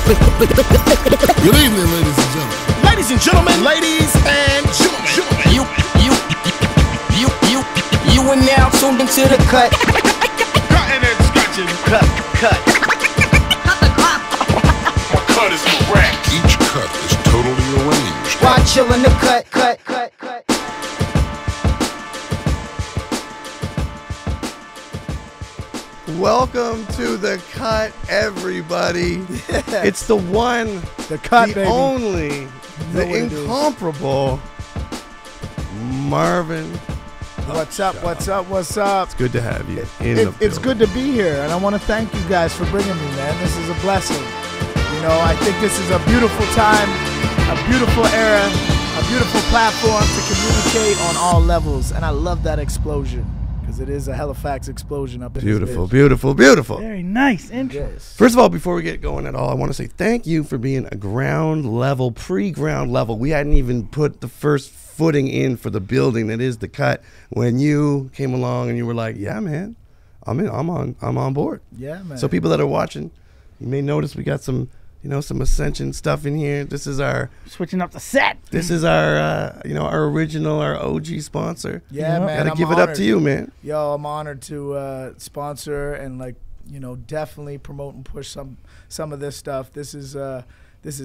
Good evening, ladies and gentlemen. Ladies and gentlemen. Ladies and gentlemen. You are now tuned into the cut. Cutting and scratching. Cut. Cut is correct. Each cut is totally arranged. Why chillin' the cut. Welcome to the cut, everybody. It's the one, The cut, the baby. only, the what it is. incomparable Marvin. What's up? What's up? What's up? It's good to have you in the It's building. good to be here, and I want to thank you guys for bringing me, man. This is a blessing. You know, I think this is a beautiful time, a beautiful era, a beautiful platform to communicate on all levels, and I love that explosion because it is a Halifax explosion up in Beautiful, this bitch. beautiful, beautiful. Very nice intro. Yes. First of all, before we get going at all, I want to say thank you for being a ground level, pre-ground level. We hadn't even put the first footing in for the building that is the cut when you came along and you were like, yeah, man, I'm on board. Yeah, man. So people that are watching, you may notice we got some, some Ascension stuff in here. This is our Switching up the set. our original, our OG sponsor. Yeah, man. Gotta I'm give it up honored. to you, man. Yo, I'm honored to sponsor and definitely promote and push some of this stuff. This is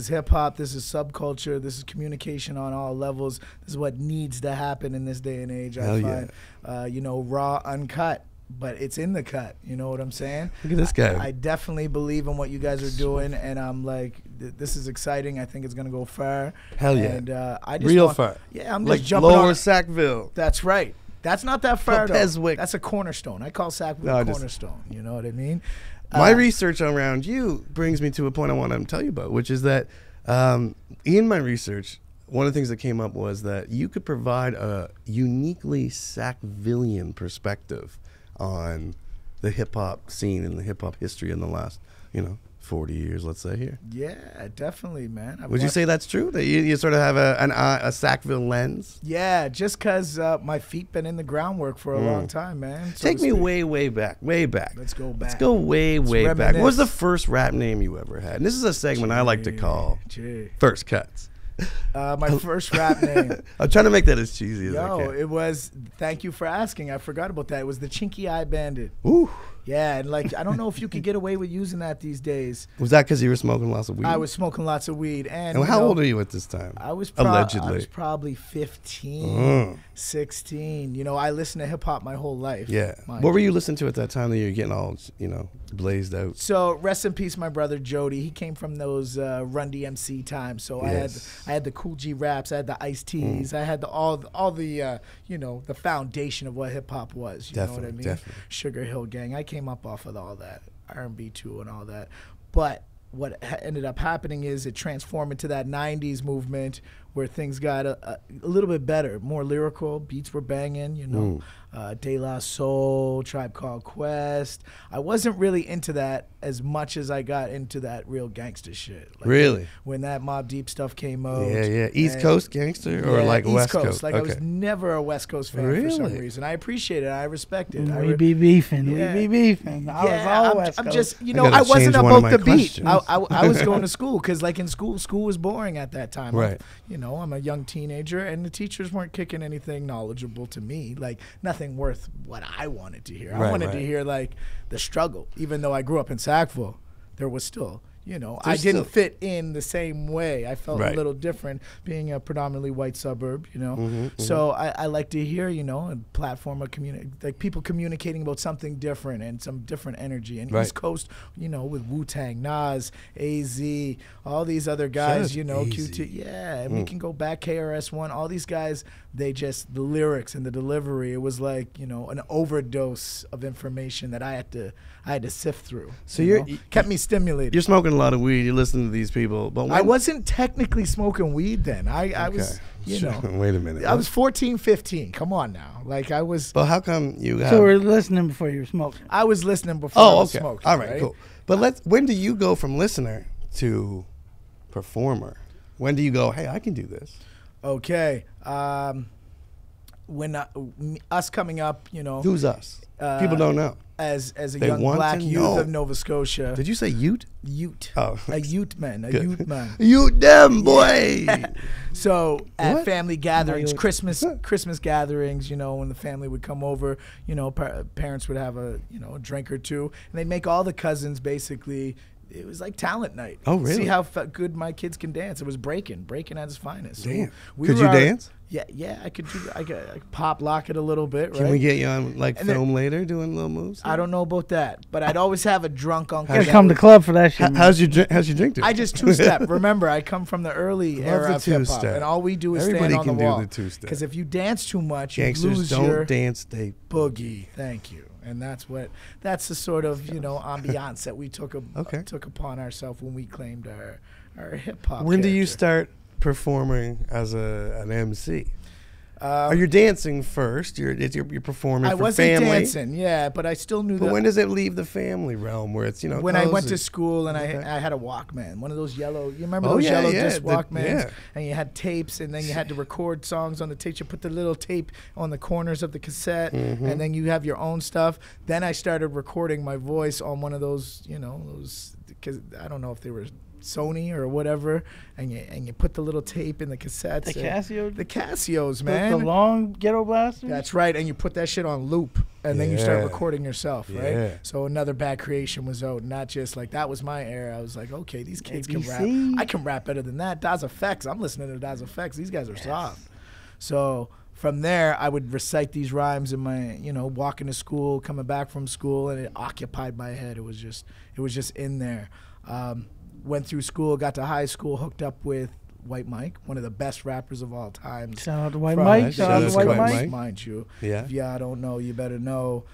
hip hop. This is subculture. This is communication on all levels. This is what needs to happen in this day and age. Hell I yeah. find, raw, uncut, but it's in the cut. You know what I'm saying? Look at this guy. I definitely believe in what you guys are doing, and I'm like, this is exciting. I think it's gonna go far. Hell yeah. And I just Real want, far. Yeah, I'm just Like jumping Lower on. Sackville. That's right. That's not that far though. Peswick. That's a cornerstone. I call Sackville No, I just- cornerstone. You know what I mean? My research around you brings me to a point I want to tell you about, which is that in my research, one of the things that came up was that you could provide a uniquely Sackvillian perspective on the hip hop scene and the hip hop history in the last, 40 years, let's say here. Yeah, definitely, man. I've Would you watched- say that's true? That you sort of have a Sackville lens? Yeah, just because my feet been in the groundwork for a long time, man. so Take to me speak. way back. Let's go back. Let's go way back. What was the reminisce. first rap name you ever had? And this is a segment I like to call Gee. First Cuts. My first rap name. I'm trying to make that as cheesy as I Yo, can. it was. Thank you for asking. I forgot about that. It was the Chinky Eye Bandit. Ooh. Yeah, and I don't know if you could get away with using that these days. Was that because you were smoking lots of weed? I was smoking lots of weed, and And how old are you at this time? I was allegedly. I was probably 15, 16. I listened to hip hop my whole life. Yeah. mind What were you. you listening to at that time that you were getting all, blazed out? So rest in peace, my brother Jody. He came from those Run DMC times. So Yes. I had the Cool G raps, I had the Ice T's, I had all the the foundation of what hip hop was. You know what I Definitely, mean? definitely. Sugar Hill Gang. I came up off of all that R&B too and all that. But what ended up happening is it transformed into that 90s movement where things got a little bit better, more lyrical. Beats were banging, De La Soul, Tribe Called Quest. I wasn't really into that as much as I got into that real gangster shit. Really? When that Mobb Deep stuff came out. Yeah. East and- Coast gangster or yeah, like East West Coast. Like I was Okay. never a West Coast fan for some Really? reason. I appreciate it. I respect it. I We re- be beefing. Yeah. We be beefing. I was all West I'm Coast. just, I gotta I wasn't change one of about my the beat. questions. I was going to school because, like in school was boring at that time. Right. I'm a young teenager, and the teachers weren't kicking anything knowledgeable to me, like nothing worth what I wanted to hear. I Right, wanted to right. hear like the struggle. Even though I grew up in Sackville, there was still. I There's didn't still- fit in the same way. I felt Right. a little different being a predominantly white suburb, Mm-hmm, So I like to hear, a platform of like people communicating about something different and some different energy. And Right. East Coast, with Wu-Tang, Nas, AZ, all these other guys, Shout out to AZ. QT. Yeah, and we can go back, KRS-One, all these guys, the lyrics and the delivery, it was like, an overdose of information that I had to sift through. So kept me stimulated. You're smoking a lot of weed. You're listening to these people. But I wasn't technically smoking weed then. I was, Wait a minute. I was 14, 15. Come on now. Like I was, But how come you have... So we're listening before you're smoking. I was listening before I Oh, was okay. smoking. All right, cool. But when do you go from listener to performer? When do you go, hey, I can do this? Okay. when us coming up, you know, Who's us? People don't know. as a They young want black to youth know. of Nova Scotia. Did you say Ute? Ute. Oh, A Ute man. A Good. Ute man. Ute them, boy. So at What? family gatherings, Ute. Christmas gatherings, you know, when the family would come over, you know, parents would have a drink or two, and they'd make all the cousins basically. It was like talent night. Oh, really? See how good my kids can dance. It was breaking at its finest. So Damn. we Could were you dance? Yeah, I could do. I could pop lock it a little bit. Right? Can we get you on like And then- film later doing little moves? I don't know about that, but I'd always have a drunk uncle. You gotta that come to would- club for that shit. man. How's your drink? I just two-step. Remember, I come from the early Love era the of hip hop, two-step. and all we do is Everybody stand on can the do wall. the two-step. Because if you dance too much, you Gangsters lose don't your dance, they boogie. Thank you. And that's the sort of ambiance that we took Okay. took upon ourselves when we claimed our hip hop. When do you character. start performing as an MC? Are you dancing first? You're performing I for wasn't family. dancing, yeah, but I still knew But that. when does it leave the family realm where it's When I went to cozy? school and Okay. I had a Walkman, one of those yellow. You remember Oh, those yeah, yellow yeah, disc Walkmans? yeah. And you had tapes, and then you had to record songs on the tapes. You put the little tape on the corners of the cassette, Mm-hmm. and then you have your own stuff. Then I started recording my voice on one of those, those. Because I don't know if they were Sony or whatever, and you put the little tape in the cassettes. The Casio? The Casios, The man. long ghetto blaster? That's right, and you put that shit on loop, and then you start Yeah. recording yourself, right? Yeah. So another bad creation was out, not just like that was my era. I was like, okay, these kids can ABC. rap. I can rap better than that. Daz Effects, I'm listening to Daz Effects. These guys are soft. So from there, I would recite these rhymes in my, walking to school, coming back from school, and it occupied my head. It was just in there. Went through school, got to high school, hooked up with White Mike, one of the best rappers of all time. Shout out to White From Mike. Shout Shout out out to to White White Mike. Mike. mind you. Yeah. If y'all don't know, you better know.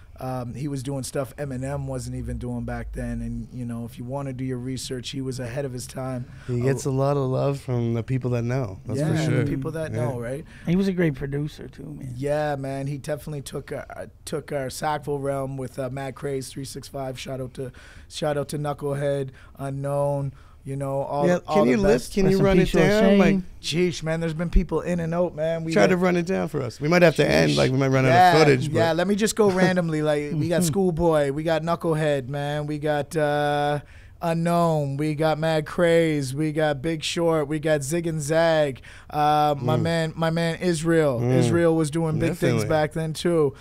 He was doing stuff Eminem wasn't even doing back then. And, if you want to do your research, he was ahead of his time. He gets a lot of love from the people that know. That's yeah, for sure. the people that Yeah. know, right? He was a great producer too, man. Yeah, man. He definitely took our Sackville realm with Mad Craze 365. Shout out to Knucklehead, Unknown. All Yeah, all can the you best. list? Can Rest you in run it peace, Short down? Shane. Like, Jeez, man. There's been people in and out, man. try to run it down for us. We might have to end. Like, we might run out Yeah, of footage. yeah, But let me just go randomly. Like, we got Schoolboy, we got Knucklehead, man, we got Unknown, we got Mad Craze, we got Big Short, we got Zig and Zag. My man Israel. Israel was doing big things Definitely. back then too.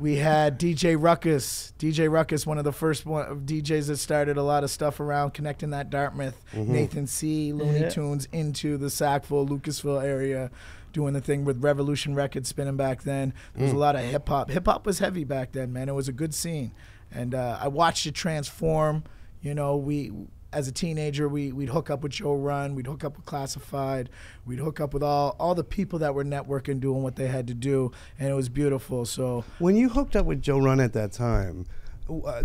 We had DJ Ruckus. DJ Ruckus, one of the first DJs that started a lot of stuff around connecting that Dartmouth, Nathan C, Looney Yeah. Tunes into the Sackville, Lucasville area, doing the thing with Revolution Records spinning back then. There was a lot of hip hop. Hip hop was heavy back then, man. It was a good scene, and I watched it transform. We as a teenager, we'd hook up with Joe Run, we'd hook up with Classified, we'd hook up with all the people that were networking, doing what they had to do, and it was beautiful. So when you hooked up with Joe Run at that time,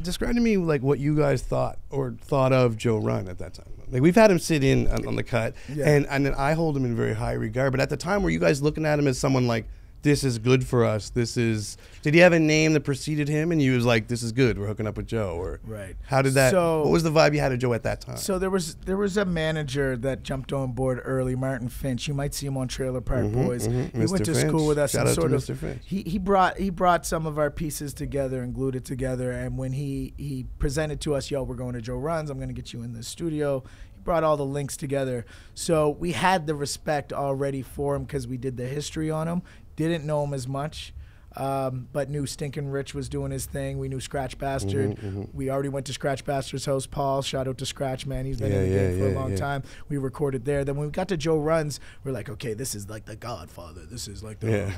describe to me like what you guys thought of Joe Run at that time. Like, we've had him sit in on the cut, Yeah. and then I hold him in very high regard. But at the time, were you guys looking at him as someone like, this is good for us? Did he have a name that preceded him, and you was like, this is good, we're hooking up with Joe? Or Right. how did that? So- what was the vibe you had of Joe at that time? So there was a manager that jumped on board early, Martin Finch. You might see him on Trailer Park Boys. He Mr. went to Finch. school with us Shout and out to sort of Mr. Finch. he brought some of our pieces together and glued it together. And when he presented to us, we're going to Joe Run's. I'm going to get you in the studio. He brought all the links together. So we had the respect already for him because we did the history on him. Didn't know him as much. But knew Stinkin' Rich was doing his thing. We knew Scratch Bastard. We already went to Scratch Bastard's house. Paul, shout out to Scratch, man. He's been in the game for a long time. We recorded there. Then when we got to Joe Run's, we're like, okay, this is like the Godfather. This is like the,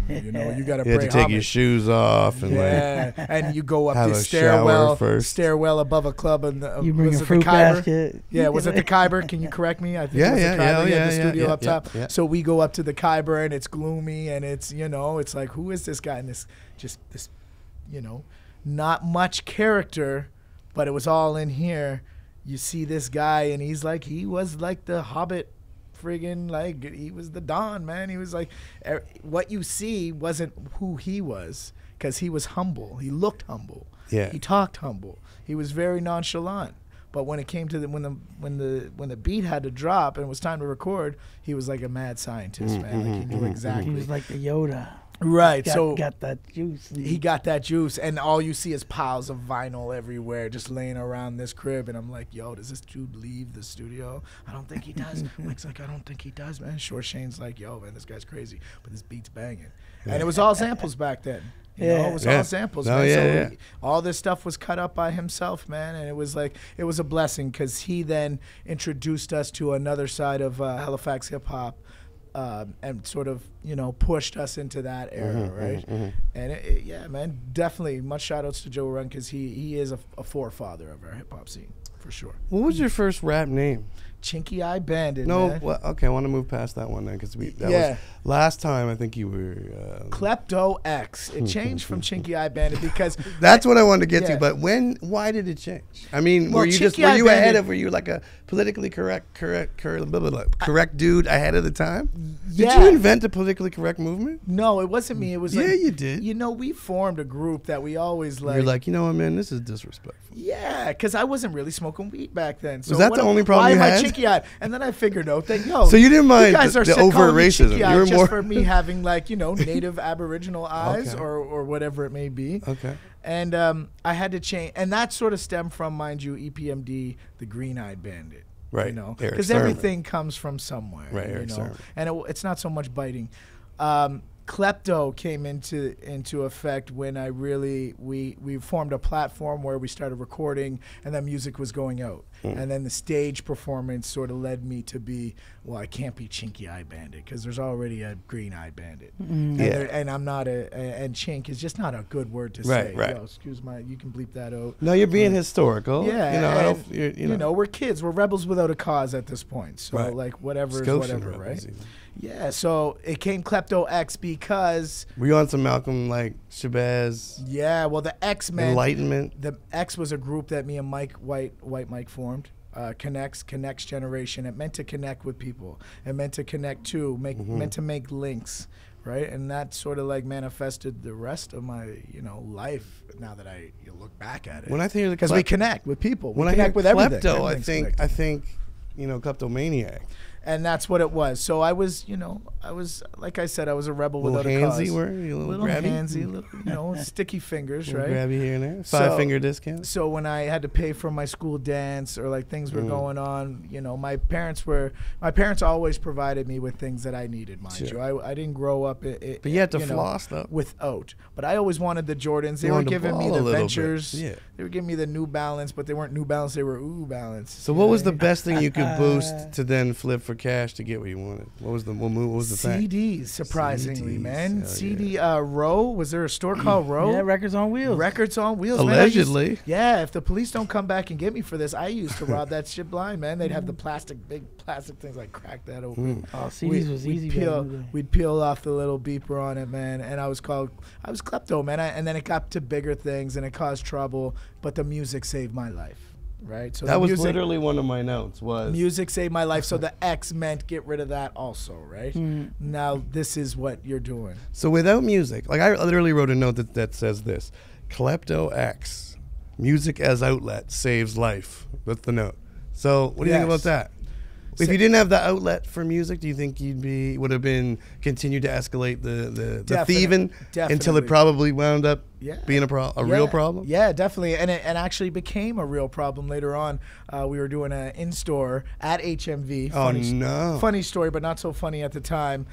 you got to You had pray to take your homage. shoes off and Yeah, and you go up have this a shower first. stairwell above a club, and You bring was a it fruit the Khyber? basket. Yeah, was it the Khyber? Can you correct me? I think Yeah, it was yeah, the Khyber. yeah, You had yeah, the studio yeah, up yeah, top. yeah. So we go up to the Khyber, and it's gloomy, and it's it's like, who is this guy? And this not much character, but it was all in here. You see this guy, and he was like the Hobbit. Friggin' like, he was the Don, man. He was like, what you see wasn't who he was, because he was humble. He looked humble. Yeah. He talked humble. He was very nonchalant. But when it came to when the beat had to drop and it was time to record, he was like a mad scientist, man. Like he knew exactly. He was like the Yoda. Right, Got that juice. he got that juice, and all you see is piles of vinyl everywhere, just laying around this crib. And I'm like, yo, does this dude leave the studio? I don't think he does. Mike's like, I don't think he does, man. Short Shane's like, yo, man, this guy's crazy, but this beat's banging. And it was all samples back then. You know, it was all samples, man. So all this stuff was cut up by himself, man. And it was like, it was a blessing because he then introduced us to another side of Halifax hip hop. And sort of, you know, pushed us into that era, right? And yeah, man, definitely much shout outs to Joe Run because he is a forefather of our hip hop scene for sure. What was your first rap name? Chinky Eye Bandit. No, man. well, okay, I want to move past that one then because that was last time. I think you were Klepto X. It changed from Chinky Eye Bandit because that's what I wanted to get to. But why did it change? I mean, Well, were you like a politically correct dude ahead of the time? Did you invent the politically correct movement? No, it wasn't me. It was like, you did. You know, we formed a group that we always like. You're like, you know what, man, this is disrespectful. Yeah, because I wasn't really smoking weed back then. So was that the only problem you had? Why am I had? chinky eyed? And then I figured out that so you didn't mind you guys are the sick overt calling me racism. chinky-eyed You were just more for me having like, you know, native Aboriginal eyes Okay. or whatever it may be. Okay. And I had to change, and that sort of stemmed from, mind you, EPMD, the Green Eyed Bandit. Right. You know, Eric because Sermon. everything comes from somewhere. Right, you Eric know, Sermon. and it's not so much biting. Klepto came into effect when we formed a platform where we started recording and then music was going out. And then the stage performance sort of led me to be, well, I can't be Chinky Eye Bandit because there's already a Green Eye Bandit. And I'm not and chink is just not a good word to say. Right. Yo, excuse you can bleep that out. No, you're being historical. Yeah, you know, and, you know, we're kids. We're rebels without a cause at this point. So like whatever is Scotian whatever, rebels right? even. Yeah. So it came Klepto X because were you on some Malcolm like Shabazz? Yeah. Well, the X Men. Enlightenment. The X was a group that me and White Mike formed. Connects generation. It meant to connect with people. It meant to connect to meant to make links, right? And that sort of like manifested the rest of my life. Now that you look back at it, When I think because we connect with people, we when connect I hear with everything. klepto, Everything's I connected. think kleptomaniac. And that's what it was. So I was like I said, I was a rebel without a cause. Handsy, were you? A little grabby? Handsy, little, sticky fingers, Little right? grabby here and there. Five-finger discount. So when I had to pay for my school dance or like things were going on, my parents always provided me with things that I needed, mind you. I didn't grow up But you had to floss though. Without. But I always wanted the Jordans. They You were wanted to giving me ball a the little bit. Ventures. Yeah. They were giving me the New Balance, but they weren't New Balance, they were Ooh Balance. So what was the best thing you could boost to then flip for cash to get what you wanted? What was the thing? CDs, surprisingly, CDs, man. hell CD Row. Was there a store called Row? Yeah, Records on Wheels. Records on Wheels. Allegedly. Man, yeah, if the police don't come back and get me for this, I used to rob that shit blind, man. They'd have the big plastic things, like crack that open. Oh, CDs was easy. We'd peel off the little beeper on it, man. And I was klepto, man. And then it got to bigger things and it caused trouble, but the music saved my life. Right, so That was literally one of my notes. Music saved my life, so the X meant get rid of that also, right? Now this is what you're doing. So without music, like I literally wrote a note that says this: Klepto X, music as outlet saves life. That's the note. So what do you think about that? If you didn't have the outlet for music, do you think would have been continued to escalate the thieving until it probably wound up being a real problem? Yeah, definitely. And it actually became a real problem later on. We were doing an in-store at HMV. Funny story, but not so funny at the time.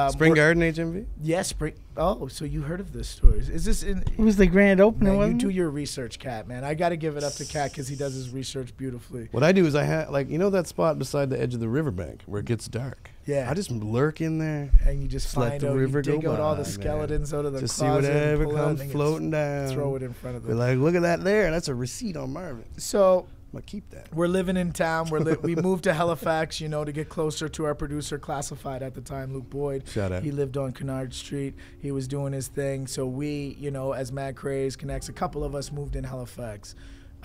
Spring Garden HMV? Yes, Spring. Oh, so you heard of this story. Is this in... It was the grand opening, Man, you wasn't do it? your research, Kat, man. I got to give it up to Kat because he does his research beautifully. What I do is I have, that spot beside the edge of the riverbank where it gets dark. Yeah. I just lurk in there. And you just let find the out, river you dig go out all the by, skeletons out of the Just closet. see whatever pull out comes and floating down. Throw it in front of Be them. like, look at that there. That's a receipt on Marvin. So... I'm going to keep that. We're living in town. We moved to Halifax, to get closer to our producer, Classified at the time, Luke Boyd. Shout out. He lived on Kennard Street. He was doing his thing. So we, as Mad Craze Connects, a couple of us moved in Halifax.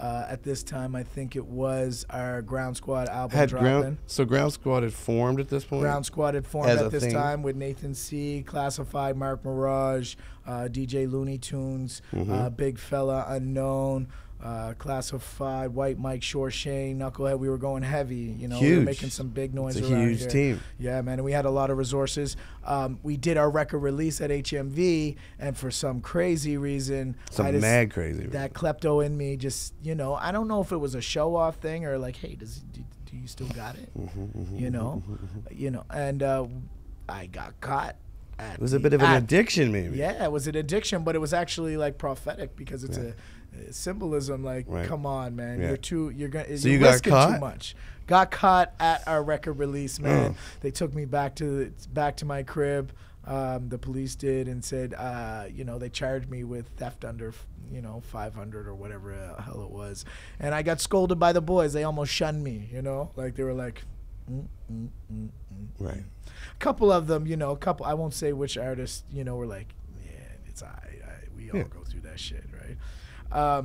At this time, I think it was our Ground Squad album dropping. So Ground Squad had formed at this point? Ground Squad had formed As at a this thing? time with Nathan C., Classified, Mark Mirage, DJ Looney Tunes, Big Fella Unknown, Classified, White Mike, Shore Shane, Knucklehead. We were going heavy. You know, we were Huge. making some big noise It's a around huge here. team. Yeah, man, and we had a lot of resources. We did our record release at HMV, and for some crazy reason, Mad crazy. that klepto in me just, you know, I don't know if it was a show off thing or like, hey, do you still got it? You know, and I got caught. It was a bit of an addiction, maybe. Yeah, it was an addiction, but it was actually like prophetic because it's a symbolism. Like, come on, man, Yeah. you're gonna. So you're you got risking caught? too much. Got caught at our record release, man. They took me back to my crib. The police did and said, you know, they charged me with theft under, you know, 500 or whatever the hell it was, and I got scolded by the boys. They almost shunned me, you know, like they were like, Right. A couple of them, you know, I won't say which artists, you know, were like, yeah, it's we all go through that shit, right?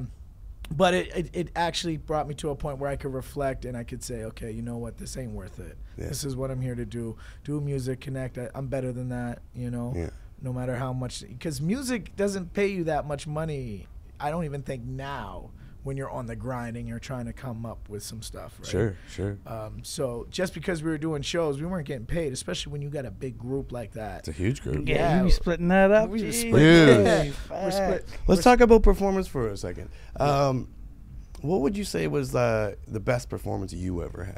But it actually brought me to a point where I could reflect and I could say, okay, you know what, this ain't worth it. Yeah. This is what I'm here to do. Do music, connect. I'm better than that, you know, no matter how much, because music doesn't pay you that much money. I don't even think now when you're on the grind and you're trying to come up with some stuff, right? Sure. So just because we were doing shows, we weren't getting paid, especially when you got a big group like that. It's a huge group. Yeah, you be splitting that up. We were Jeez. splitting Huge. We're split. Let's talk about performance for a second. What would you say was the best performance you ever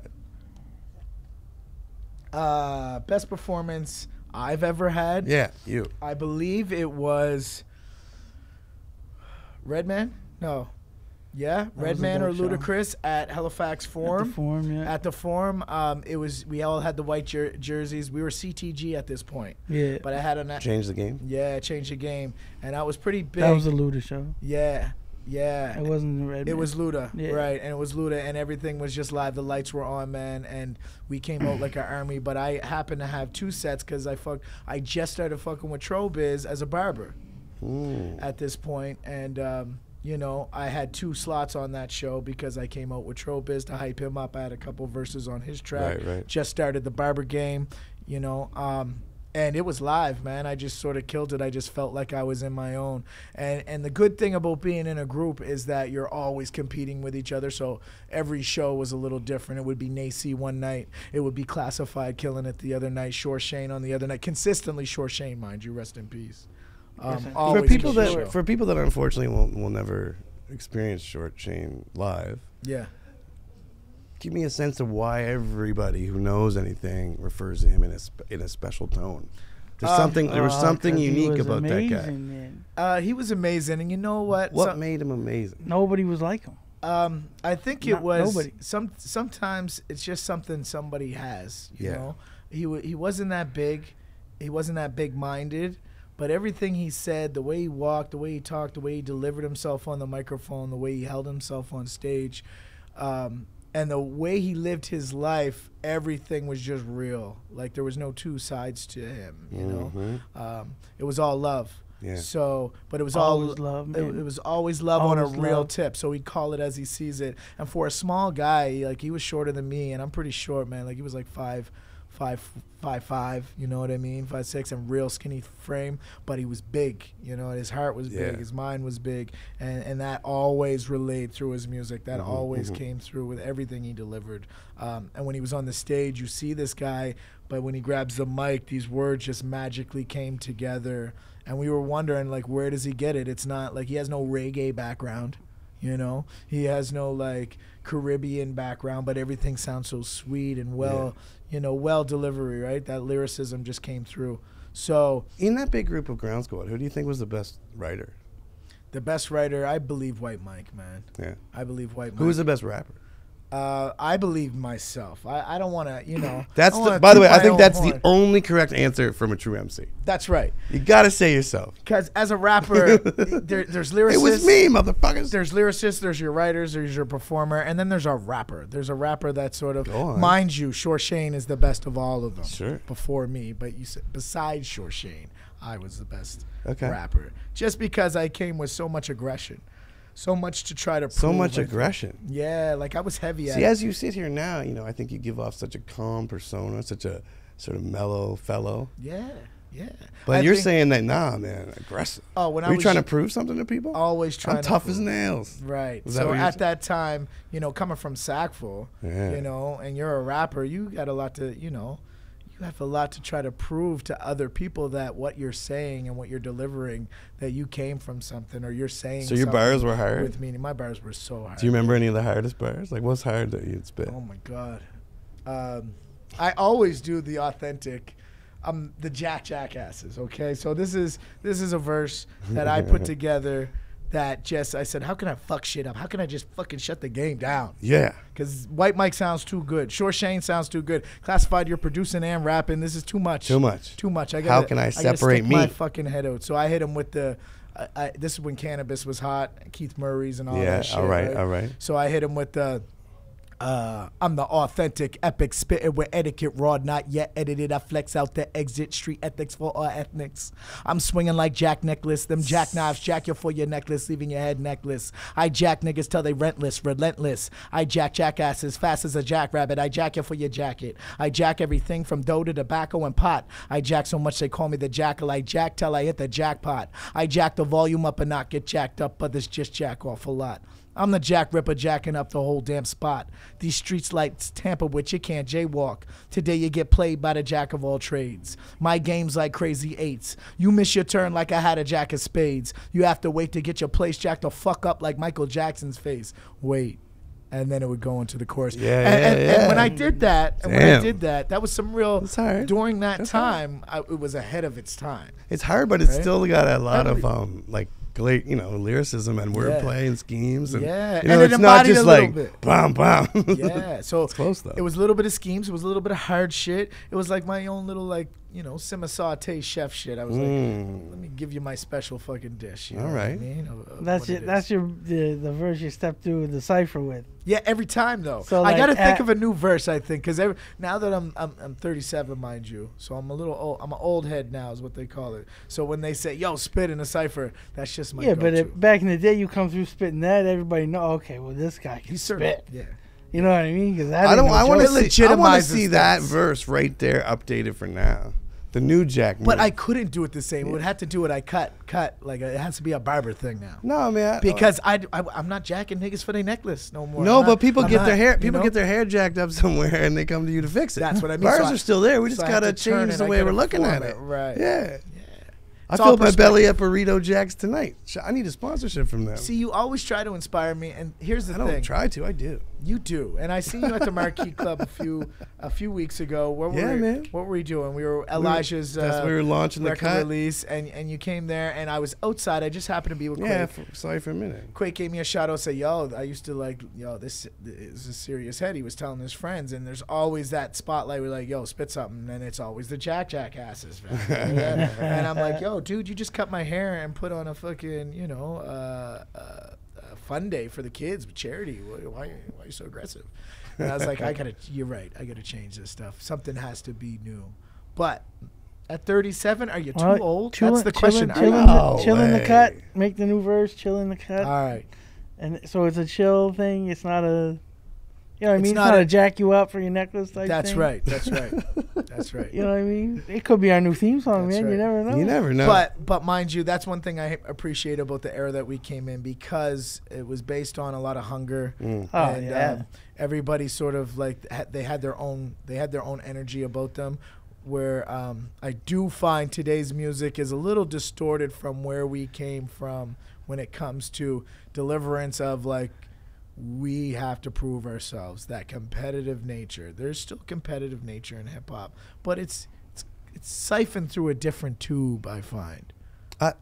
had? Best performance I've ever had. Yeah, you. I believe it was Redman. No. Yeah, was a Redman or dope show. Ludacris at Halifax Forum. At the Forum, yeah. At the Forum, it was. We all had the white jerseys. We were CTG at this point. Yeah. But I had a Change the game. Yeah, change the game, and I was pretty big. That was a Luda show. Yeah. It wasn't Red. It was Luda, Yeah. right? And it was Luda, and everything was just live. The lights were on, man, and we came out like an army. But I happened to have two sets because I just started fucking with Trobiz as a barber at this point, and you know, I had 2 slots on that show because I came out with Trobiz to hype him up. I had a couple verses on his track. Right. Just started the Barber game, you know. And it was live, man. I just sort of killed it. I just felt like I was in my own. And the good thing about being in a group is that you're always competing with each other. So every show was a little different. It would be Nacy one night. It would be Classified killing it the other night. Shore Shane on the other night. Consistently Shore Shane, mind you. Rest in peace. For people that unfortunately will never experience Short Chain live, yeah. give me a sense of why everybody who knows anything refers to him in a special tone. There was something 'cause he unique was about amazing, that guy. Man. He was amazing, and you know what? What made him amazing? Nobody was like him. I think it was nobody. Sometimes it's just something somebody has. You Yeah. know, he wasn't that big, he wasn't that big-minded, but everything he said, the way he walked, the way he talked, the way he delivered himself on the microphone, the way he held himself on stage, and the way he lived his life, everything was just real. Like there was no two sides to him. You know, it was all love. Yeah. So, but it was Always love, It, man. it was always love on a Always real love. tip. So he'd call it as he sees it. And for a small guy, like he was shorter than me, and I'm pretty short, man. Like he was like 5'5", you know what I mean, 5'6", and real skinny frame. But he was big, you know. And his heart was big, Yeah. his mind was big, and that always relayed through his music. That always came through with everything he delivered. And when he was on the stage, you see this guy, but when he grabs the mic, these words just magically came together. And we were wondering, like, where does he get it? It's not like he has no reggae background, you know. He has no like Caribbean background, but everything sounds so sweet and well, you know, well delivery, right? That lyricism just came through. So In that big group of Ground Squad, who do you think was the best writer? the best writer, I believe White Mike, man. Yeah. I believe White Mike. Who was the best rapper? I believe myself. I don't want to, you know. That's I don't wanna by the way, toot I my think own that's horn. the only correct answer from a true MC. That's right. You gotta say yourself. Because as a rapper, there's lyricists. It was me, motherfuckers. There's lyricists, there's your writers, there's your performer, and then there's a rapper. There's a rapper that sort of, Go on. mind you, Shore Shane is the best of all of them. Sure. Before me, but you said besides Shore Shane, I was the best Okay. rapper. Just because I came with so much aggression, so much to try to prove. So much I think. aggression. Yeah, like I was heavy at See, it. as you sit here now, you know, I think you give off such a calm persona, such a sort of mellow fellow. Yeah. Yeah. But I you're think- saying that, nah, man, aggressive. Oh, when I Were you was trying to prove something to people? always trying I'm to tough prove- as nails. Right. Was that So what you at said? that time, you know, coming from Sackville, Yeah. you know, and you're a rapper, you got a lot to, you know, you have a lot to try to prove to other people that what you're saying and what you're delivering, that you came from something, or you're saying. So your something bars were hard? With meaning, my bars were so hard. Do you remember any of the hardest bars? Like, what's hard that you'd spit? Oh my God. I always do the authentic, the jackasses. Okay, so this is a verse that I put together that just I said, how can I fuck shit up? How can I just fucking shut the game down? Yeah. Because White Mike sounds too good. Short Shane sounds too good. Classified, you're producing and rapping. This is too much. Too much. Too much. How can I gotta separate stick my me? fucking head out. So I hit him with the. This is when cannabis was hot. Keith Murray's and all Yeah, that shit. all right. So I hit him with the. I'm the authentic epic spitter with etiquette raw, not yet edited. I flex out the exit street ethics for all ethnics. I'm swinging like Jack Necklace. Them jackknives jack you for your necklace, leaving your head necklace. I jack niggas till they rentless, relentless. I jack jackasses fast as a jackrabbit. I jack you for your jacket. I jack everything from dough to tobacco and pot. I jack so much they call me the jackal. I jack till I hit the jackpot. I jack the volume up and not get jacked up, but this just jack off a lot. I'm the Jack Ripper jacking up the whole damn spot. These streets lights tamper with, you can't jaywalk. Today you get played by the jack of all trades. My game's like crazy eights. You miss your turn like I had a jack of spades. You have to wait to get your place jacked the fuck up like Michael Jackson's face. Wait. And then it would go into the chorus. And when I did that, that was some real. It's hard. During that It's time, it was ahead of its time. It's hard, but it's Right? still got a lot of like great, lyricism and wordplay and schemes. And, and it it's not embodied just a little like bit. bam, bam. Yeah, so It's close, though. It was a little bit of schemes. It was a little bit of hard shit. It was like my own little simmer saute chef shit. I was like, let me give you my special fucking dish. You know what I right. mean? Of That's what it. it That's is. the verse you step through the cipher with. Yeah, every time though. So, I like, got to think of a new verse. I think because now that I'm 37, mind you, so I'm a little old. I'm an old head now, is what they call it. So when they say "yo, spit in a cipher," that's just my Yeah, go-to. but back in the day, you come through spitting that, everybody know. Okay, well this guy can He's spit. Yeah. You know what I mean? Because I want to legitimizes see that things. verse right there updated for now. The new Jack. But Murray. I couldn't do it the same. It would have to do what I cut. Like it has to be a Barber thing now. No, man. Because I'm not jacking niggas for their necklace no more. No, I'm but not- people I'm get not, their hair. you People know? get their hair jacked up somewhere, and they come to you to fix it. That's what I mean. Bars So are still there. We so just I have gotta to turn change it. the I way gotta we're looking at form it. Right. Yeah. I It's all filled my belly perspective. up burrito jacks tonight. I need a sponsorship from them. See, you always try to inspire me, and here's the I don't thing. try to. I do. You do, and I seen you at the Marquee Club a few weeks ago. Man. What were we doing? We were Elijah's. we were launching the record cut. release, and you came there, and I was outside. I just happened to be with Quake. Yeah. Sorry for a minute. Quake gave me a shout out, say, yo, I used to this is a serious head. He was telling his friends, and there's always that spotlight where like, yo, spit something, and it's always the jackasses. And I'm like, yo, dude, you just cut my hair and put on a fucking, fun day for the kids, charity. Why are you so aggressive? And I was like, you're right. I gotta change this stuff. Something has to be new. But at 37, are you too old? That's the question. Chill in the way. cut. Make the new verse. Chill in the cut. All right. And so it's a chill thing. It's not a. You know what I It's mean? It's not not a- a jack you up for your necklace type That's thing. right. That's right. That's right. You know what I mean? It could be our new theme song, That's man. right. You never know. You never know. But mind you, that's one thing I appreciate about the era that we came in, because it was based on a lot of hunger. Oh, And yeah. everybody sort of like they had their own energy about them. Where I do find today's music is a little distorted from where we came from when it comes to deliverance of like, we have to prove ourselves, that competitive nature. There's still competitive nature in hip hop, but it's siphoned through a different tube, I find.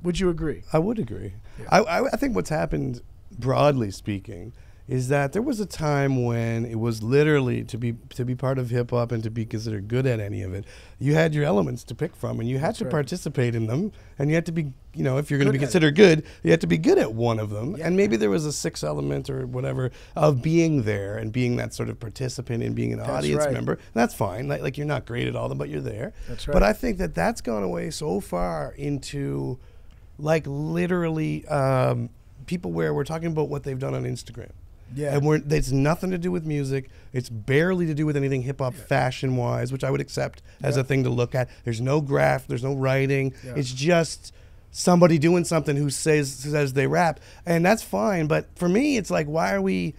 Would you agree? I would agree. Yeah. I think what's happened, broadly speaking, is that there was a time when it was literally to be part of hip hop and to be considered good at any of it, you had your elements to pick from, and you had That's to right. participate in them, and you had to be, if you're going to Good be at considered good, you had to be good at one of them. Yeah. And maybe there was a sixth element or whatever of being there and being that sort of participant and being an audience right. member. That's fine. Like you're not great at all of them, but you're there. That's right. But I think that's gone away so far into, like, literally people where we're talking about what they've done on Instagram. Yeah. And it's nothing to do with music. It's barely to do with anything hip hop fashion wise, which I would accept as a thing to look at. There's no graph, there's no writing. Yeah. It's just somebody doing something who says they rap, and that's fine. But for me, it's like, why are we?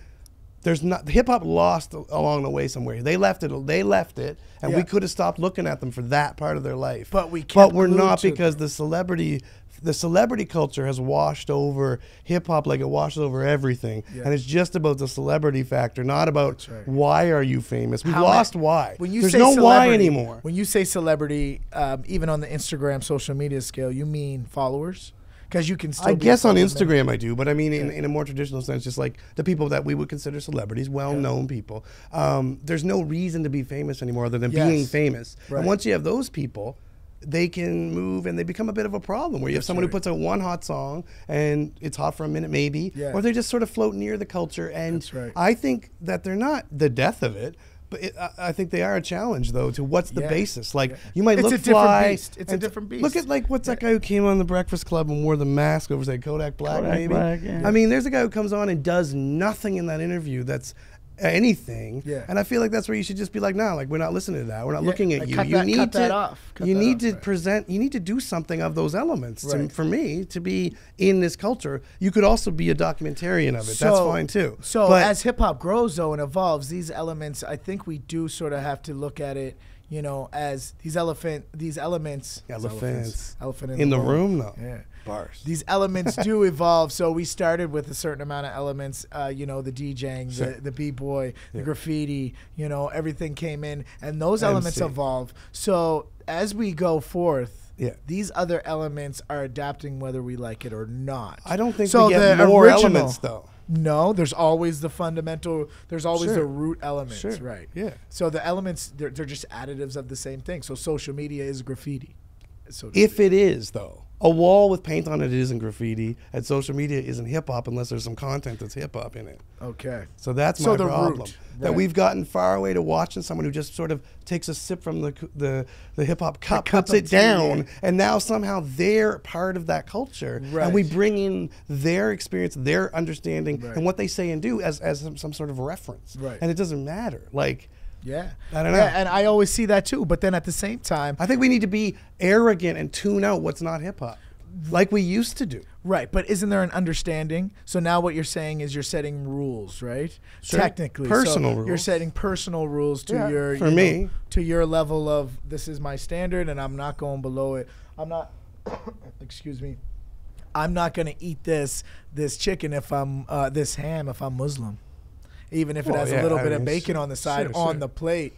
There's not hip hop lost along the way somewhere. They left it, and we could have stopped looking at them for that part of their life. But we're not, because the celebrity culture has washed over hip hop like it washes over everything, and it's just about the celebrity factor, not about why are you famous. We've lost why. There's no why anymore. When you say celebrity, even on the Instagram social media scale, you mean followers? Because you can still. I guess on Instagram I do, but I mean in a more traditional sense, just like the people that we would consider celebrities, well-known people. There's no reason to be famous anymore other than being famous. Right. And once you have those people, they can move and they become a bit of a problem, where you have someone who puts out one hot song and it's hot for a minute maybe, or they just sort of float near the culture. And I think that they're not the death of it. But I think they are a challenge, though, to what's the basis. Like, you might look fly. It's a different beast. Look at, like, what's that guy who came on the Breakfast Club and wore the mask over, say, Kodak Black, maybe? Black, yeah. I mean, there's a guy who comes on and does nothing in that interview that's anything. And I feel like that's where you should just be like, no, like, we're not listening to that. We're not looking at you. You need to present, you need to do something of those elements. For me, to be in this culture, you could also be a documentarian of it. That's fine, too. So as hip-hop grows, though, and evolves, these elements, I think we do sort of have to look at it, you know, as these elements. Elephant in the room, though. Yeah. Bars. These elements do evolve. So we started with a certain amount of elements, you know, the DJing, the B-boy, the graffiti, you know, everything came in, and those elements evolve. So as we go forth, these other elements are adapting whether we like it or not. I don't think we get more elements, though. No, there's always the fundamental, there's always the root elements, right? Yeah. So the elements, they're just additives of the same thing. So social media is graffiti. If it is, though. A wall with paint on it isn't graffiti, and social media isn't hip-hop unless there's some content that's hip-hop in it. Okay. So that's my problem. That we've gotten far away to watching someone who just sort of takes a sip from the hip-hop cup, puts it down, and now somehow they're part of that culture. And we bring in their experience, their understanding, and what they say and do as some sort of reference. And it doesn't matter. Like... Yeah. I don't know. And I always see that too. But then at the same time, I think we need to be arrogant and tune out what's not hip hop, like we used to do. Right. But isn't there an understanding? So now what you're saying is you're setting rules, right? Technically. Personal rules. You're setting personal rules to your, to your level of, this is my standard and I'm not going below it. I'm not, excuse me, I'm not going to eat this chicken if I'm, this ham if I'm Muslim. Even if it has a little bit of bacon on the side on the plate.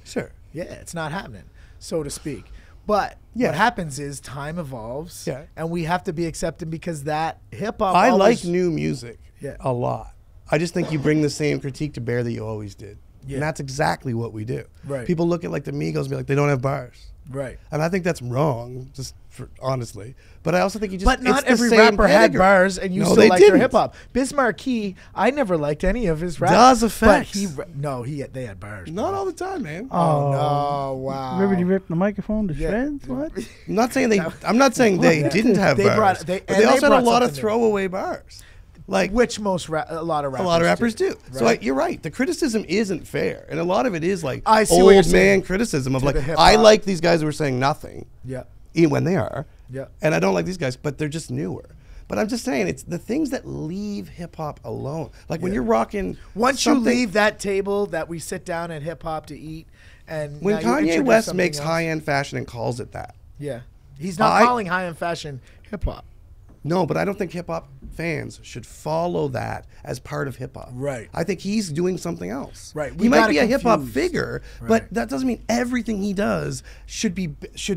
Yeah, it's not happening, so to speak. But what happens is time evolves, and we have to be accepted because that hip-hop... I like new music a lot. I just think you bring the same critique to bear that you always did. And that's exactly what we do. People look at like the Migos and be like, they don't have bars. And I think that's wrong, just honestly. But I also think you just... But not every rapper had bars, and you still like their hip-hop. Biz Markie, I never liked any of his rap. Does affect. They had bars. Not all the time, man. Oh, no, wow. Remember he ripped the microphone to shreds? What? I'm not saying they didn't have bars. They also had a lot of throwaway bars. Like, which a lot of rappers do. So you're right. The criticism isn't fair, and a lot of it is like old man criticism of like, I like these guys who are saying nothing. When they are. And I don't like these guys, but they're just newer. But I'm just saying, it's the things that leave hip hop alone. Like when you're rocking. Once you leave that table that we sit down at hip hop to eat, and when Kanye West makes high-end fashion and calls it that. He's not calling high-end fashion hip hop. No, but I don't think hip-hop fans should follow that as part of hip-hop. I think he's doing something else. He might be a hip-hop figure, but that doesn't mean everything he does should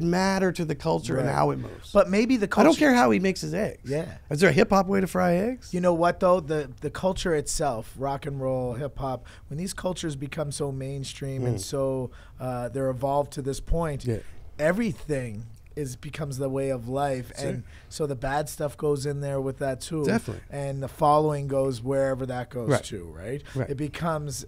matter to the culture and how it moves. But maybe the culture... I don't care how he makes his eggs. Is there a hip-hop way to fry eggs? You know what, though? The culture itself, rock and roll, hip-hop, when these cultures become so mainstream and so they're evolved to this point, everything... becomes the way of life, and so the bad stuff goes in there with that too. Definitely. And the following goes wherever that goes to, right? It becomes,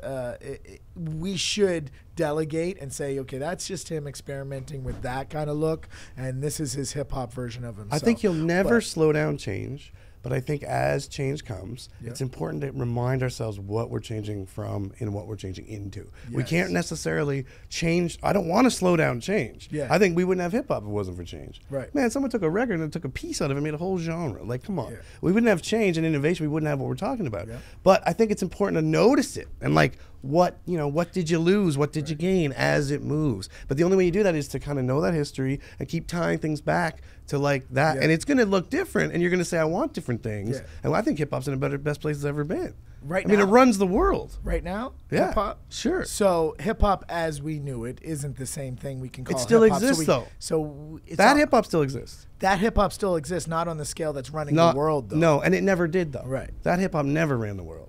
we should delegate and say, okay, that's just him experimenting with that kind of look, and this is his hip hop version of himself. I think you'll never slow down change, But I think as change comes, Yeah. it's important to remind ourselves what we're changing from and what we're changing into. We Yes. can't necessarily change. I don't want to slow down change. Yeah. I think we wouldn't have hip hop if it wasn't for change. Right. Man, someone took a record and took a piece out of it and made a whole genre. Like, come on. Yeah. We wouldn't have change and innovation. We wouldn't have what we're talking about. Yeah. But I think it's important to notice it and like what did you lose? What did you gain as it moves? But the only way you do that is to kind of know that history and keep tying things back to like that. Yeah. And it's going to look different and you're going to say, I want different things. Yeah. And I think hip hop's in the best place it's ever been. Right I mean, now? it runs the world. Right now, Yeah, hip hop. sure. So hip hop, as we knew it, isn't the same thing we can call. still hip-hop. exists, though. So it's That all- hip hop still exists. That hip hop still exists, not on the scale that's running Not, the world, though. No, and it never did, though. Right. That hip hop never ran the world.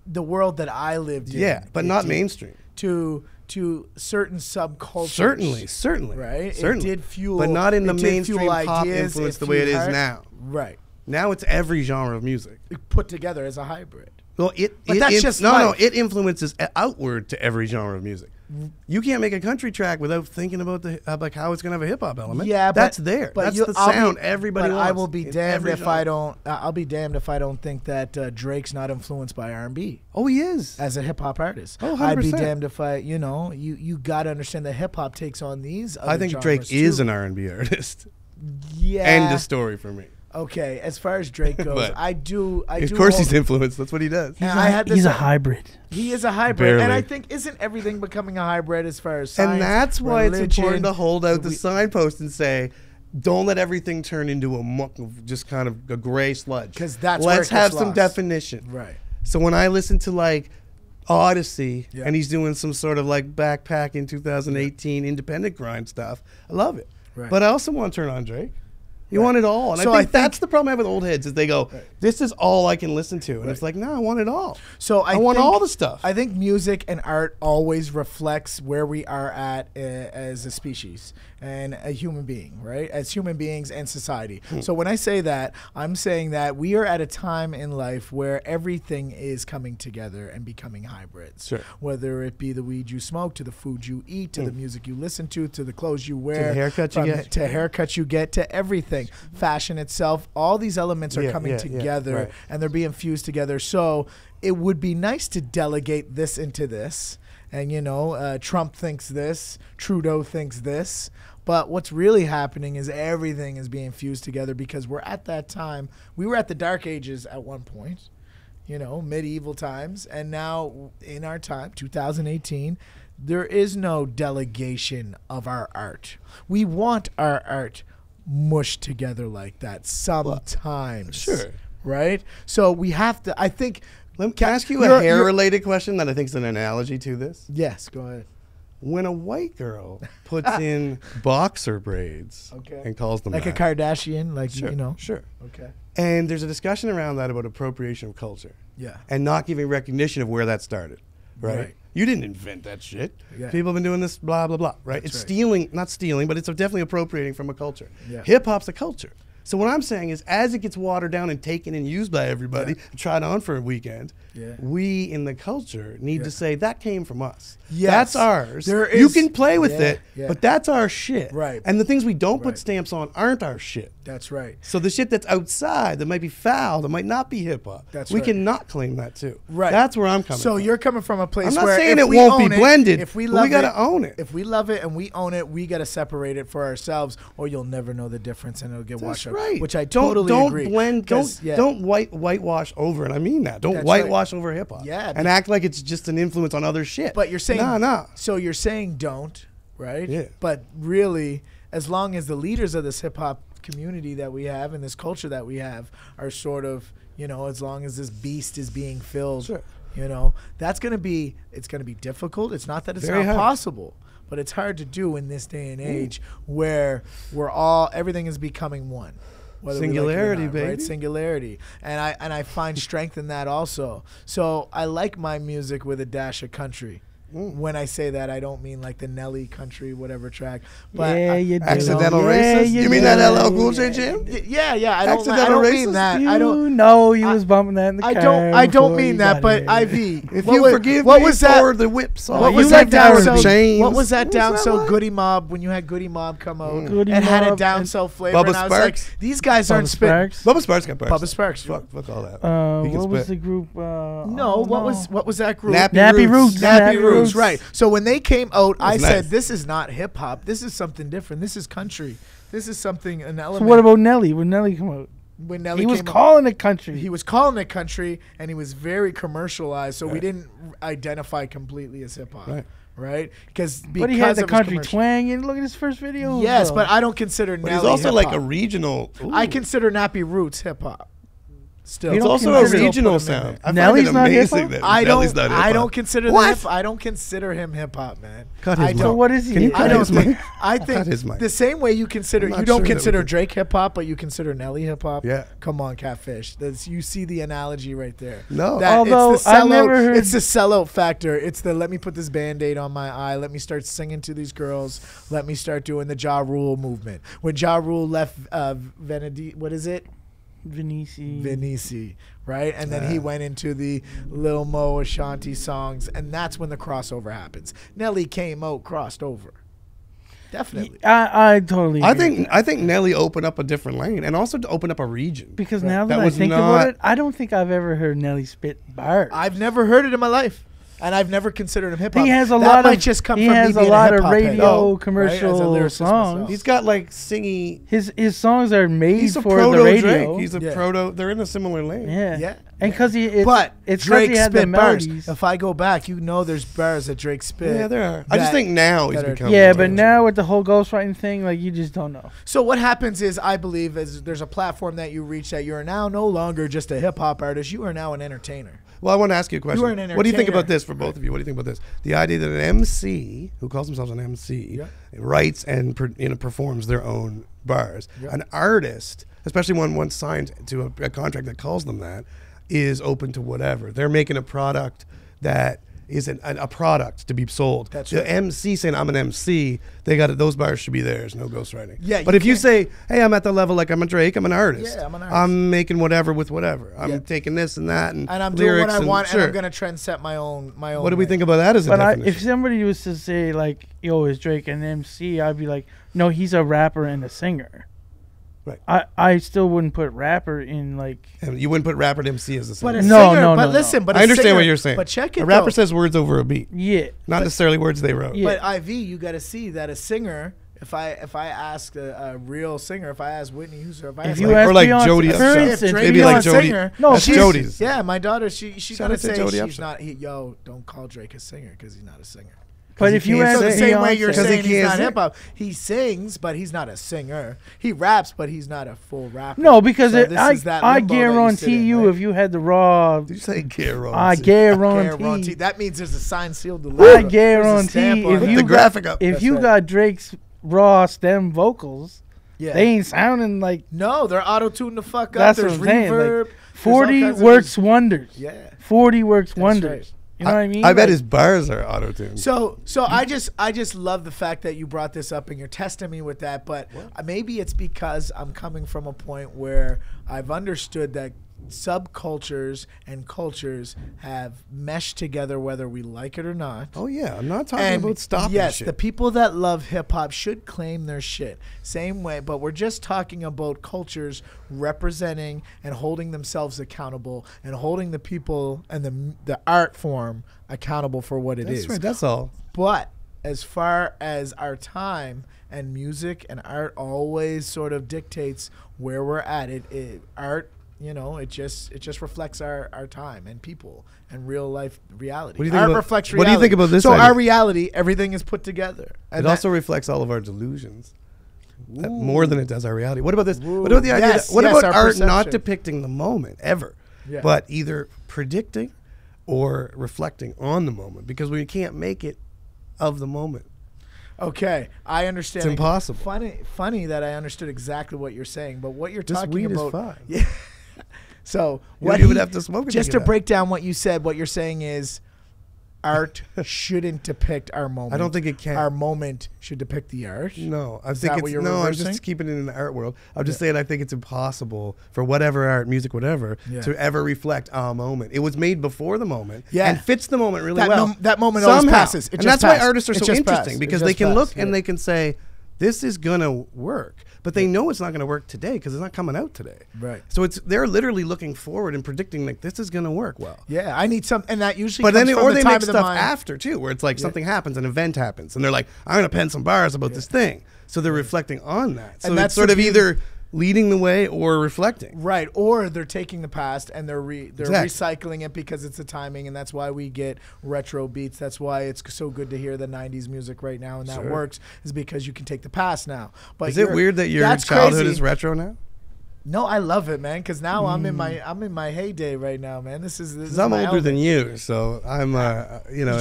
The world that I lived in. Yeah, but it not did. mainstream. To certain subcultures. Certainly. Right? Certainly. It did fuel. But not in the it did mainstream fuel pop ideas, influence the way it is fueled now. Right. Now it's every genre of music. Put together as a hybrid. Well, But that's just no, life. it influences outward to every genre of music. You can't make a country track without thinking about the like how it's gonna have a hip hop element. Yeah, that's but, there. But That's you, the I'll sound be, everybody but wants. I will be in damned every if genre. I don't. I'll be damned if I don't think that Drake's not influenced by R&B Oh, he is. as a hip hop artist. Oh, I'd be 100%. damned if I. You got to understand that hip hop takes on these. Other I think genres Drake is too. an R&B artist. Yeah. End of story for me. Okay, as far as Drake goes, But I do. Of course, he's influenced. That's what he does. And I had this. He's a hybrid. He is a hybrid, and Barely. I think isn't everything becoming a hybrid as far as science, And that's why it's religion, important to hold out the we- signpost and say, don't let everything turn into a muck of just kind of a gray sludge. 'Cause that's where Let's it gets have some lost. definition. Right. So when I listen to like Odyssey Yeah. and he's doing some sort of like backpack in 2018 independent grind stuff, I love it. Right. But I also want to turn on Drake. You Right. want it all. And So I I think that's the problem I have with old heads is they go, Right. this is all I can listen to. And it's like, no, I want it all. So I want think- all the stuff. I think music and art always reflects where we are at as a species and a human being, right? As human beings and society. So when I say that, I'm saying that we are at a time in life where everything is coming together and becoming hybrids. Sure. Whether it be the weed you smoke, to the food you eat, to the music you listen to the clothes you wear, haircut you get. to haircuts you get, to everything, fashion itself. All these elements are Yeah, coming yeah, together right. and they're being fused together. So it would be nice to delegate this into this. And, Trump thinks this, Trudeau thinks this. But what's really happening is everything is being fused together because we're at that time. We were at the Dark Ages at one point, medieval times. And now in our time, 2018, there is no delegation of our art. We want our art mushed together like that sometimes. Sure. Right? So we have to, I think. Can I ask you a You're- hair-related question that I think is an analogy to this? Yes, go ahead. When a white girl puts in boxer braids Okay. and calls them Like a that, Kardashian, like, sure, sure. Okay. And there's a discussion around that about appropriation of culture Yeah. and not giving recognition of where that started, right? Right. You didn't invent that shit. Yeah. People have been doing this, blah, blah, blah, right? That's It's right. stealing, not stealing, but it's definitely appropriating from a culture. Yeah. Hip-hop's a culture. So what I'm saying is as it gets watered down and taken and used by everybody, Yeah. tried on for a weekend, Yeah. we in the culture need Yeah. to say that came from us. Yes. That's ours. There You is- can play with yeah, it, yeah. but that's our shit. Right. And the things we don't put Right. stamps on aren't our shit. That's right. So the shit that's outside that might be foul, that might not be hip hop, That's we right. cannot claim that too. Right. That's where I'm coming So from. you're coming from a place I'm not where saying if it we won't own be it, blended, if we but love we gotta own it. If we love it and we own it, we got to separate it for ourselves, or you'll never know the difference and it'll get That's washed out. right. Which I don't totally agree. blend. 'Cause, Don't whitewash over, and I mean that. Don't That's whitewash over hip hop. Yeah, and act like it's just an influence on other shit. But you're saying no. So you're saying don't, right? Yeah. But really, as long as the leaders of this hip hop community that we have and this culture that we have are sort of, as long as this beast is being filled, Sure. it's gonna be difficult. It's not that it's Very not hard. possible, but it's hard to do in this day and age where everything is becoming one. Whether we like it or Singularity, not, right? baby. Singularity, and I find strength in that also. So I like my music with a dash of country. When I say that, I don't mean like the Nelly country whatever track. But Yeah, you do. Accidental Yeah, racist? You mean do. that LL Cool J jam? yeah. I Accidental don't mean racist? that. You I don't. know you was bumping that in the car. I don't before mean you that. got But here. IV, If what you was- forgive what me was that? for the whip song. What you was like that down Tower so? Chains? What was that down that so? line? Goody Mob, when you had Goody Mob come out Goody and had a Mob down and so flavor, Bubba and I was like, Sparks? these guys aren't Bubba spitting. Sparks. Bubba Sparks got bars. Bubba Sparks. Fuck all that. He can What was spit. the group? No, what was that group? Nappy Roots. Nappy Roots, right. So when they came out, I That's said, nice. this is not hip hop. This is something different. This is country. This is something, an So element. what about Nelly? When Nelly come out, when Nelly he was came out? calling it country. He was calling it country, and he was very commercialized, so we didn't identify completely as hip hop, right? Because but he had the of his country commercial- twang. And look at his first video. Yes, but I don't consider But Nelly he's also like a hip-hop. regional. I Ooh. consider Nappy Roots hip hop. Still, You It's don't also a consider- regional Still put him in sound. there. I find Nelly's it not amazing hip-hop? that I Nelly's don't. not I hip-hop. don't consider What? I don't consider him hip hop, man. Cut his I mic. don't. So what is he? Can you I cut don't his think. mic? I Cut think his mic. the same way you consider I'm you not don't sure that consider we can- Drake hip hop, but you consider Nelly hip hop. Yeah. Come on, Catfish. That's, you see the analogy right there. No. That Although it's the I've sellout, never heard- it's the sellout factor. It's the let me put this Band-Aid on my eye. Let me start singing to these girls. Let me start doing the Ja Rule movement. When Ja Rule left what is it? Venice, right? And then he went into the Lil Mo Ashanti songs, and that's when the crossover happens. Nelly came out, crossed over. Definitely. I totally. I agree with think that. I think Nelly opened up a different lane and also to open up a region. Because now That that I was think not- about it, I don't think I've ever heard Nelly spit bars. I've never heard it in my life. And I've never considered him hip hop. He has a That lot might of just come he from me has a being lot of hip-hop head. radio Right? As a commercial lyricist songs. myself. He's got like singy. His songs are made He's a for the proto radio. Drake. He's a Yeah. proto. They're in a similar lane. yeah, Yeah. and because it's But it's 'cause Drake he had the spit bars. melodies. If I go back, you know there's bars that Drake spit. Yeah, there are. I just that- think now he's that are- become. Yeah, more but mainstream. now with the whole ghostwriting thing, like you just don't know. So what happens is, I believe, is there's a platform that you reach that you are now no longer just a hip hop artist. You are now an entertainer. Well, I want to ask you a question. You are an What do you think about entertainer. this for both of you? What do you think about this? The idea that an MC who calls themselves an MC writes and performs their own bars. An artist, especially one once signed to a contract that calls them that, is open to whatever. They're making a product that is a product to be sold. That's the right. MC saying I'm an MC, they got it. Those bars should be theirs. No ghostwriting. Yeah, but you if you can't- say, "Hey, I'm at the level like I'm a Drake. I'm an artist. Yeah, I'm an artist. I'm making whatever with whatever. I'm Yeah. taking this and that and And I'm doing what lyrics I want, and sure. I'm gonna trend set my own. What do we way. think about that as a But definition? if somebody was to say like, "Yo, is Drake an MC?" I'd be like, "No, he's a rapper and a singer." Right. I still wouldn't put rapper in like. And you wouldn't put rapper to MC as the But same. a No, singer, no, but no, listen, no. but I a understand singer- what you're saying. But check it. A rapper though. says words over a beat, Yeah. not necessarily words they wrote. Yeah. But IV, you got to see that a singer. If I ask a real singer, if I ask Whitney Houston, if I If ask you like, ask or like Beyonce, Jody for Upshaw. instance, Drake Maybe is like a Jody. singer, No, That's she's- Jody's. yeah, my daughter, she's Shout gonna out to say Jody she's Upshaw. not. Yo, don't call Drake a singer because he's not a singer. But he if you can't ask So the sing. same way you're Because he saying he's can't not sing. hip hop, he sings, but he's not a singer. He raps, but he's not a full rapper. No, because So this I is that I limbo that you sit guarantee in, you, right? if you had the raw, Did you say Garo? I Guarantee. guarantee, That means there's a signed, sealed, I delivered. guarantee if Put you the got, graphic up. if That's you right. got Drake's raw stem vocals, yeah. they ain't sounding like. No, they're auto-tuned the fuck up. That's There's what I'm saying. reverb. Like, there's all 40 kinds of works wonders. Yeah. 40 works wonders. right. You know what I mean? I bet Like, his bars are auto-tuned. So I just love the fact that you brought this up and you're testing me with that. But maybe it's because I'm coming from a point where I've understood that subcultures and cultures have meshed together, whether we like it or not. Oh yeah, I'm not talking about stopping yes, shit. the people that love hip hop should claim their shit. Same way, but we're just talking about cultures representing and holding themselves accountable and holding the people and the art form accountable for what it is. That's right. That's all. But as far as our time and music and art always sort of dictates where we're at, art, you know, it just reflects our time and people and real life reality. What do you think Art about- reflects what do reality. you think about this So idea? our reality, everything is put together. It And also reflects all of our delusions. More than it does our reality. What about this? Ooh. What about the idea? Yes, What yes, about our art not perception. depicting the moment ever, Yeah. but either predicting or reflecting on the moment? Because we can't make it of the moment. okay, I understand. It's impossible. Funny that I understood exactly what you're saying, but what you're This talking weed is about. fine. Yeah. So You what don't even he- have to smoke it to Just get to out. break down what you said, what you're saying is art shouldn't depict our moment. I don't think it can. Our moment should depict the art. No, I Is think that it's what you're no. I'm reversing? just keeping it in the art world. I'm just saying I think it's impossible for whatever art, music, whatever, to ever reflect our moment. It was made before the moment, and fits the moment really well. That moment always passes. And that's why artists are so interesting, because they can look and they can say, "This is gonna work," but they know it's not gonna work today because it's not coming out today. Right. So they're literally looking forward and predicting like this is gonna work well. Yeah, I need some, and that usually. But comes then, from or the they time make of the stuff mind. after too, where it's like something happens, an event happens, and they're like, "I'm gonna pen some bars about this thing." So they're reflecting on that. So And it's that's sort the of beauty- either leading the way or reflecting. Right, or they're taking the past and they're Exactly. recycling it because it's the timing, and that's why we get retro beats. That's why it's so good to hear the '90s music right now, and that works is because you can take the past now. But Is it weird that your that's childhood crazy. is retro now? No, I love it, man. Because now I'm in my heyday right now, man. This is Because I'm my older element. than you, so I'm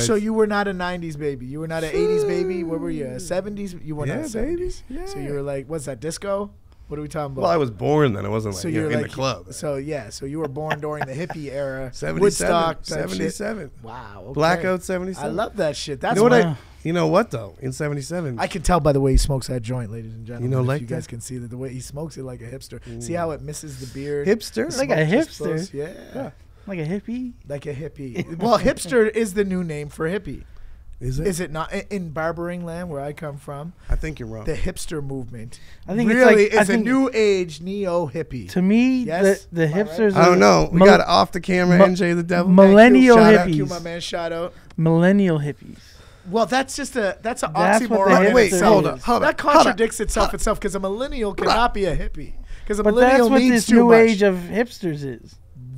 So you were not a '90s baby. You were not an '80s baby. What were you? A '70s? You were not Yeah, a '70s. baby. So Yeah. you were like, what's that? Disco? What are we talking about? Well, I was born then. I wasn't like So in you're the like club. So yeah, so you were born during the hippie era, 77, Woodstock, type 77. Shit. Wow, okay. Blackout 77. I love that shit. That's You know what? why You know what though? In 77, I can tell by the way he smokes that joint, ladies and gentlemen. You know, if like you guys that? can see that the way he smokes it like a hipster. See how it misses the beard? hipster. The Like a smoke just hipster? flows- Yeah. Like a hippie. Like a hippie. Well, hipster is the new name for hippie. Is it? Is it not? In Barbering land, where I come from, I think you're wrong. the hipster movement I think it's really like- I is a think- new age neo hippie. To me, Yes? the Am I right? hipsters. I don't know. We Mil- got off the camera. Mil- NJ the devil. Millennial Shout out. Thank you, my hippies. man. Shout out. Millennial hippies. Well, that's just an That's what the oxymoron in hipster Wait, itself. hold on, hold on, That hold on. contradicts itself because a millennial cannot be a hippie. Because a But millennial that's what needs this too new much. age of hipsters is.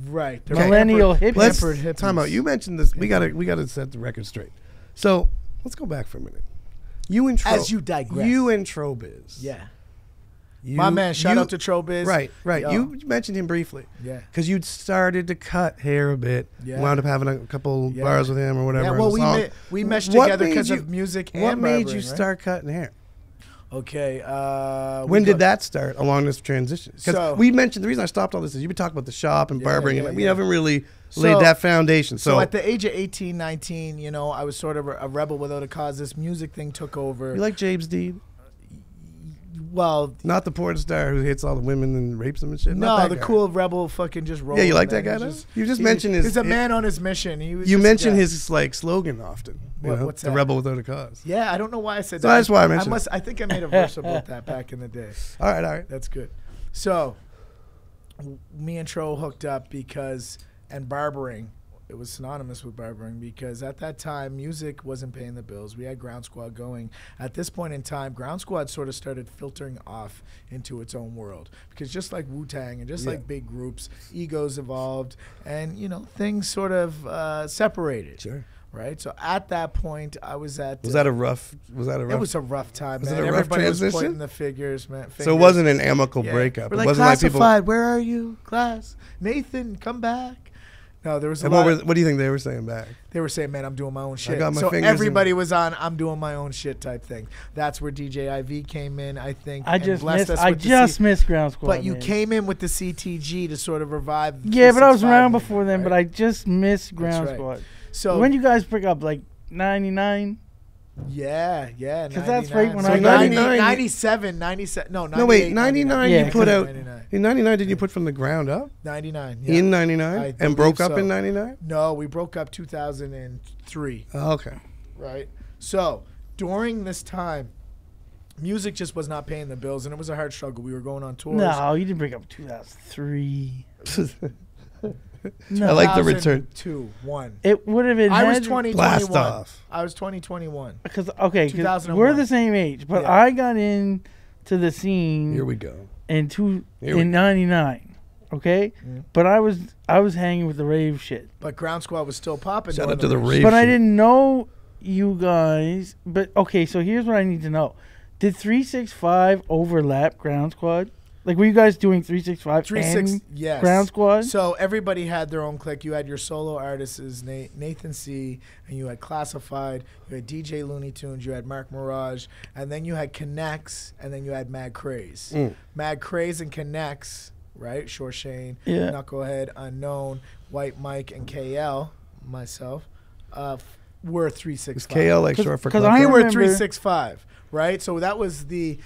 Right. They're Millennial pampered- hippies. Let's pampered hippies. time out. You mentioned this. We gotta set the record straight. So let's go back for a minute. You intro As you digress. You and Trobiz. Yeah. You, My man, shout you- out to Trobiz. Right, right. Yo. You mentioned him briefly. Yeah. Because you'd started to cut hair a bit. Yeah. Wound up having a couple Yeah. bars with him or whatever. Yeah, on well, the song. we meshed What together made because you- of music and What made you barbering, right? start cutting hair? Okay. When did that start along this transition? Because So- we mentioned the reason I stopped all this is you've been talking about the shop and Yeah, barbering, yeah, and we yeah. haven't really So- laid that foundation. So at the age of 18, 19, you know, I was sort of a rebel without a cause. This music thing took over. you like James Dean? Well, Not the porn star who hits all the women and rapes them and shit. no, Not that the guy. cool rebel fucking just rolled. Yeah, you like man. that guy? He's Though? You just he- mentioned his. He's a man on his mission. He was You just a mentioned guy. his like slogan often. You What- know, what's the that? rebel without a cause. Yeah, I don't know why I said So that. that's why I mentioned it. I think I made a verse about that back in the day. All right. That's good. So, me and Tro hooked up and barbering, it was synonymous with barbering because at that time, music wasn't paying the bills. We had Ground Squad going. At this point in time, Ground Squad sort of started filtering off into its own world because just like Wu-Tang and just Yeah. like big groups, egos evolved and, you know, things sort of separated. Sure. Right? So at that point, I was at... Was that a rough? It was a rough time, Was it man. a rough Everybody was transition? pointing the figures, man. So it wasn't an amicable Yeah. breakup. We're It like, wasn't like classified, people. where are you? Class. Nathan, come back. No, there was a And lot. what do you think they were saying back? They were saying, man, I'm doing my own shit. got my So fingers in everybody it. was on, I'm doing my own shit type thing. That's where DJ IV came in, I think. I and just blessed missed. us I with the just missed Ground Squad. But you man. came in with the CTG to sort of revive. the Yeah, but I was 365 around movement, before then. But right? I just missed Ground right. Squad. So When you guys pick up like 99? yeah. 'Cause that's right when so I got 97, no, 98, No, wait, 99 Yeah, you put 'cause- out. 99. In 99, did you put from the ground up? 99. Yeah. In I 99? believe And broke up so. in 99? No, we broke up 2003. Oh, okay. Right. So during this time, music just was not paying the bills, and it was a hard struggle. We were going on tours. No, you didn't break up 2003. I like the return. 2001. It would have been. I was had- 2021. Blast off. I was 2021. Because okay, 'cause 2001. we're the same age, but Yeah. I got in to the scene Here we go. in Here we in go. '99. Okay, but I was hanging with the rave shit, But Ground Squad was still popping. Shout during out to the rave. rave. but I shit. didn't know you guys. But okay, so here's what I need to know: did 365 overlap Ground Squad? Like, were you guys doing 365 and yes. Ground Squad? So everybody had their own clique. You had your solo artists, Nathan C, and you had Classified. You had DJ Looney Tunes. You had Mark Mirage, and then you had Connects, and then you had Mad Craze. Mad Craze and Connects, right? Short Shane, Yeah. Knucklehead, Unknown, White Mike, and KL, myself. were Is 365. KL like short for 'cause club? I We Pro? were remember- 365, right? So that was the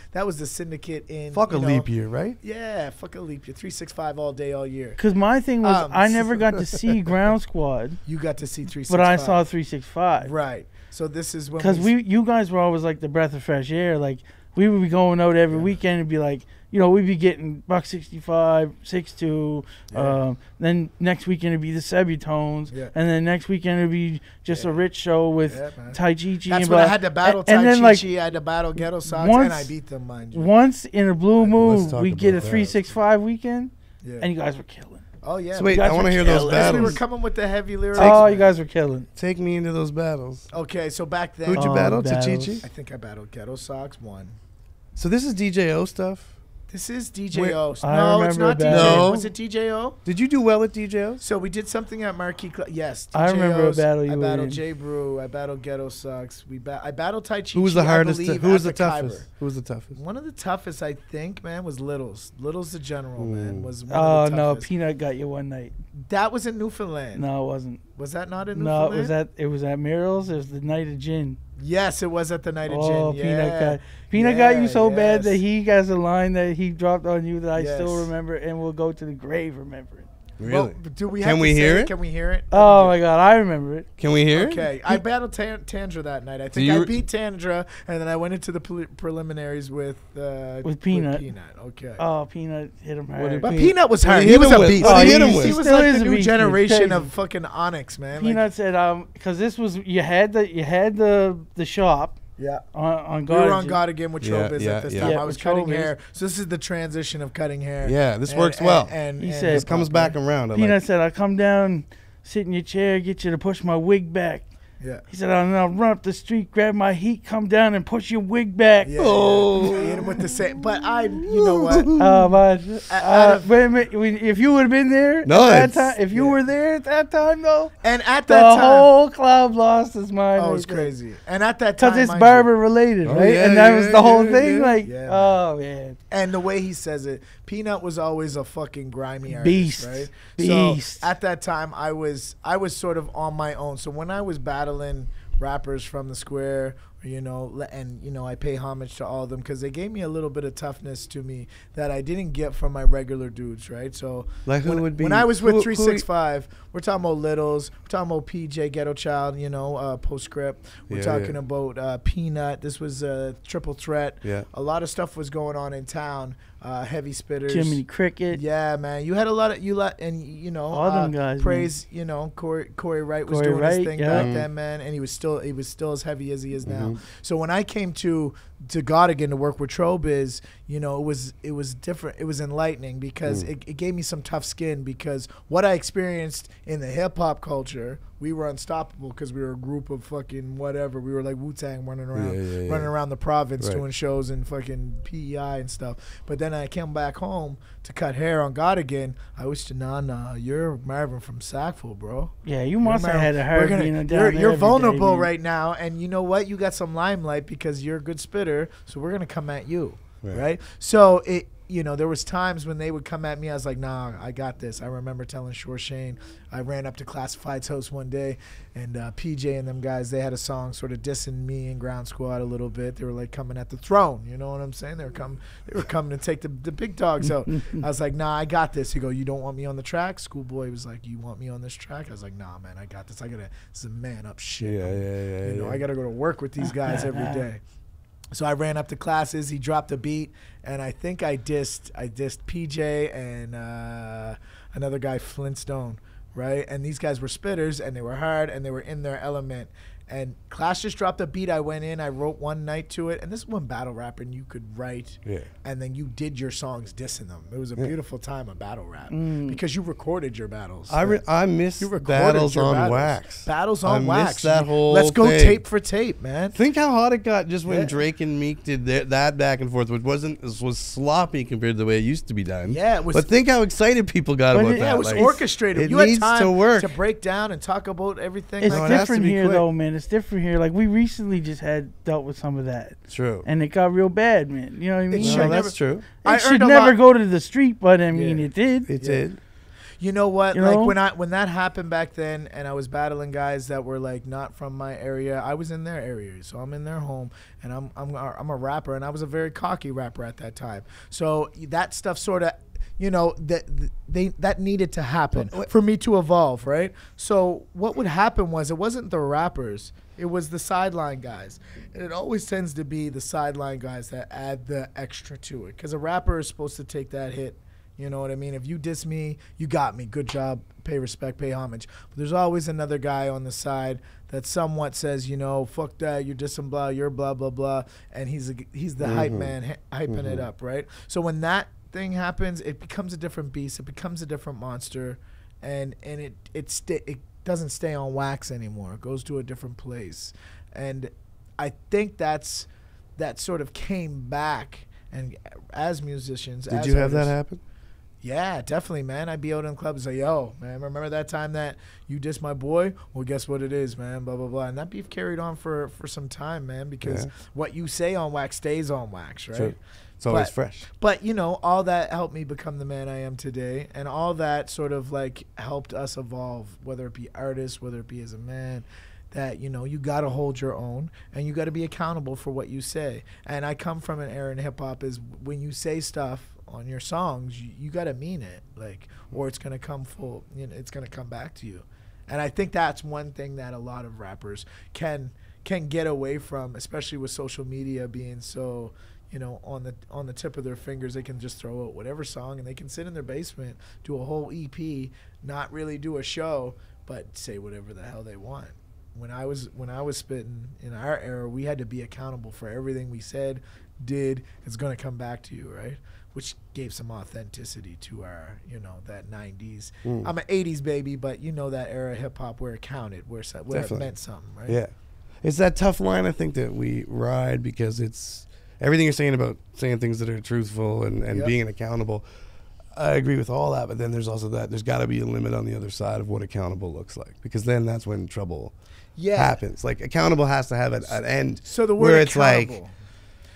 syndicate in. Fuck a you know, leap year, right? Yeah, fuck a leap year. 365 all day, all year. Because my thing was, Um, I never got to see Ground Squad, You got to see 365. but I saw 365. Right. So this is when Because you guys were always like the breath of fresh air. Like we would be going out every weekend and be like, we'd be getting $165, 6.2. Yeah. Then next weekend it'd be the Sebutones, Yeah. and then next weekend it'd be just a rich show with man. Tai Chi Chi. That's and when blah. I had to battle And Tai then, Chi like, Chi. I had to battle Ghetto Sox, once- and I beat them, mind you. Once in a blue moon, talk we get a about that. 365 weekend, Yeah. and you guys were killing. Oh yeah. So wait, guys I want were to hear those killing. Yes, we were battles. coming with the heavy lyrics. Oh, man. you guys were killing. Take me into those battles. Okay, so back then, Who'd you Oh, battle? battles. Tachichi? I think I battled Ghetto Sox 1. So this is DJO stuff. This is DJO. I No, it's remember not a DJ. battle. No. Was it DJO? Did you do well at DJOs? So we did something at Marquee Club. Yes, I remember a DJOs. battle you I were battled in. J Brew. I battled Ghetto Sucks. I battled Tai Chi. Who was the Chi, I hardest? believe, Who was at the toughest? Khyber. Who was the toughest? One of the toughest, I think, man, was Littles. Littles the General, man, was one Oh of the no, toughest. Peanut got you one night. That was in Newfoundland. No, it wasn't. Was that not in No, Newfoundland? it was at Murrell's. It was the night of gin. Yes, it was at the Night of Oh, Gin. Peanut got you so bad yes. that he has a line that he dropped on you that I still Yes. remember and will go to the grave remembering. Really? Well, do we Can have we to say hear it? it? Can we hear it? Oh my God, I remember it. Can we hear? it? Okay, I battled Tandra that night. I think you I re- beat Tandra, and then I went into the preliminaries with Peanut. Okay. Oh, Peanut hit him hard. did But Peanut- Peanut was what hard. did He he was hit a him with? beast. What did he hit him He with? was Still like is the a new beast. generation Crazy. of fucking Onyx, man. Like, Peanut said, because this was you had the shop yeah. on We God. were on God again with Yeah, Trobiz yeah, at this yeah. time. Yeah, I was with cutting Trobiz. hair. So this is the transition of cutting hair. Yeah, this And- works and- well. And, He and said- This comes back around. I Peanut like. said, "I come down, sit in your chair, get you to push my wig back." Yeah. He said, "I'll run up the street, grab my heat, come down and push your wig back." Yeah, Oh. yeah. Hit him with the same. But you know what? Oh, but Out of- wait a minute. If you would have been there No, at that it's- time, if you were there at that time, though, And at the that time, whole club lost his mind. oh, it's crazy. And at that time, Because it's mind Barber related, Oh, right? yeah, And that was yeah, the whole yeah, thing. yeah. Like, Yeah, man. oh man, you, and the way he says it, Peanut was always a fucking grimy artist, Beast. right? Beast. So at that time, I was sort of on my own. So when I was battling rappers from the square, and I pay homage to all of them because they gave me a little bit of toughness to me that I didn't get from my regular dudes, right? So Like who when, would be? when I was with who- 365, we're talking about Littles, we're talking about PJ Ghetto Child, Postscript. We're Yeah, talking yeah. about Peanut. This was a triple threat. Yeah. A lot of stuff was going on in town. Heavy spitters. Jiminy Cricket. Yeah, man. You had a lot of All them guys, praise. Corey Wright was Corey doing Wright, his thing yeah. back then, man, and he was still as heavy as he is now. Mm-hmm. So when I came to Godigan to work with Trobiz, it was different. It was enlightening because it gave me some tough skin because what I experienced in the hip hop culture, we were unstoppable because we were a group of fucking whatever. We were like Wu-Tang running around the province Right. doing shows and fucking PEI and stuff. But then I came back home to cut hair on God again. I was to nah, you're Marvin from Sackville, bro. Yeah, you must have had a We're hard gonna- being down you're there you're every day, vulnerable man. right now, and you know what? You got some limelight because you're a good spitter. So we're gonna come at you, right? So there was times when they would come at me. I was like, nah, I got this. I remember telling Shore Shane, I ran up to Classified's house one day, and PJ and them guys, they had a song sort of dissing me and Ground Squad a little bit. They were like coming at the throne. You know what I'm saying? They were coming to take the big dogs out. I was like, nah, I got this. He go, you don't want me on the track? Schoolboy was like, you want me on this track? I was like, nah, man, I got this. This is a man up shit. Yeah. I got to go to work with these guys every day. So I ran up to classes. He dropped a beat, and I think I dissed PJ and another guy, Flintstone, right? And these guys were spitters, and they were hard, and they were in their element. And Clash just dropped a beat. I went in, I wrote one night to it, and this is when battle rapping you could write, and then you did your songs dissing them. It was a beautiful time of battle rap because you recorded your battles. I miss You recorded battles your on battles. wax. Battles on I wax. miss that whole Let's go thing. tape for tape, man. Think how hot it got just when Yeah. Drake and Meek did that back and forth, which was sloppy compared to the way it used to be done. Yeah, it was. But think how excited people got about that. Yeah, it was like, orchestrated. it You had needs time to work. to break down and talk about everything. It's No, it like has to different be here, quick. though, man. It's different here. Like we recently just had dealt with some of that, True. and it got real bad, man. You know what I mean? should No, Like, never- that's true. I it should earned a never lot. go to the street, but I mean, Yeah. it did. It did. You know what? You Like know? when that happened back then, and I was battling guys that were like not from my area. I was in their area, so I'm in their home, and I'm a rapper, and I was a very cocky rapper at that time. So that stuff sort of, that needed to happen for me to evolve, right? So what would happen was it wasn't the rappers, it was the sideline guys. And it always tends to be the sideline guys that add the extra to it, because a rapper is supposed to take that hit. You know what I mean? If you diss me, you got me. Good job. Pay respect, pay homage. But there's always another guy on the side that somewhat says, fuck that, you're dissing blah, you're blah, blah, blah. And he's the hype man, hyping it up, right? So when that thing happens, it becomes a different beast. It becomes a different monster. And it doesn't stay on wax anymore. It goes to a different place. And I think that sort of came back. And as musicians, did you have that happen? Yeah, definitely, man. I'd be out in clubs and say, yo, man, remember that time that you dissed my boy? Well, guess what it is, man, blah, blah, blah. And that beef carried on for some time, man, because what you say on wax stays on wax, right? Sure. It's always fresh. But, all that helped me become the man I am today. And all that sort of, like, helped us evolve, whether it be artists, whether it be as a man, that, you got to hold your own and you got to be accountable for what you say. And I come from an era in hip-hop is when you say stuff on your songs, you got to mean it, like, or it's going to come full, it's going to come back to you. And I think that's one thing that a lot of rappers can get away from, especially with social media being so, on the tip of their fingers. They can just throw out whatever song and they can sit in their basement, do a whole EP, not really do a show, but say whatever the hell they want. When I was spitting in our era, we had to be accountable for everything we said, did. It's going to come back to you, right? Which gave some authenticity to our, that 90s. I'm an 80s baby, but that era of hip-hop where it counted, where it meant something, right? Yeah. It's that tough line, I think, that we ride, because it's everything you're saying about saying things that are truthful and being accountable. I agree with all that, but then there's also that there's got to be a limit on the other side of what accountable looks like, because then that's when trouble happens. Like, accountable has to have an end. So the word where it's accountable. like,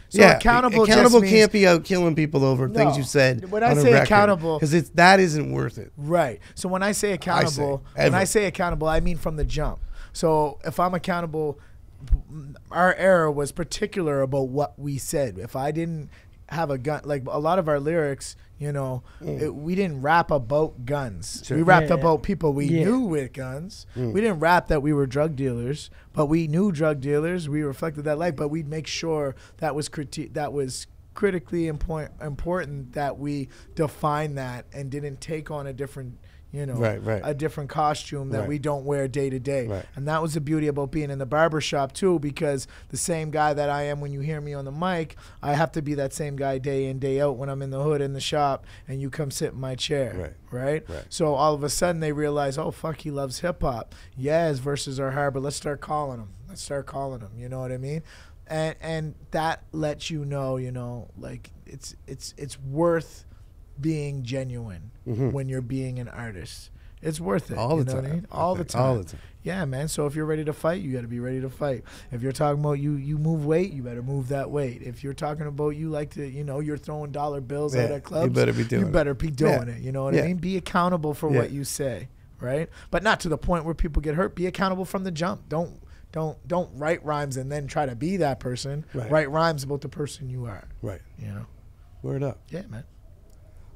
So accountable can't be out killing people over things you said. When I say accountable, because that isn't worth it. Right. So when I say accountable, I mean from the jump. So if I'm accountable, our era was particular about what we said. If I didn't have a gun, like a lot of our lyrics, we didn't rap about guns. Sure. We rapped about people we knew with guns. We didn't rap that we were drug dealers, but we knew drug dealers. We reflected that light, but we'd make sure that was critically important that we define that and didn't take on a different a different costume that we don't wear day to day. Right. And that was the beauty about being in the barber shop too, because the same guy that I am when you hear me on the mic, I have to be that same guy day in, day out when I'm in the hood in the shop and you come sit in my chair. Right? So all of a sudden they realize, oh, fuck, he loves hip hop. Yeah, his verses are hard, but let's start calling him. You know what I mean? And that lets like it's worth being genuine when you're being an artist. It's worth it. All the time. What I mean? All the time. Yeah, man. So if you're ready to fight, you got to be ready to fight. If you're talking about you move weight, you better move that weight. If you're talking about you like to, you're throwing dollar bills out at clubs, you better be doing it. You know what I mean? Be accountable for what you say, right? But not to the point where people get hurt. Be accountable from the jump. Don't write rhymes and then try to be that person. Write rhymes about the person you are. Right. Word up. Yeah, man.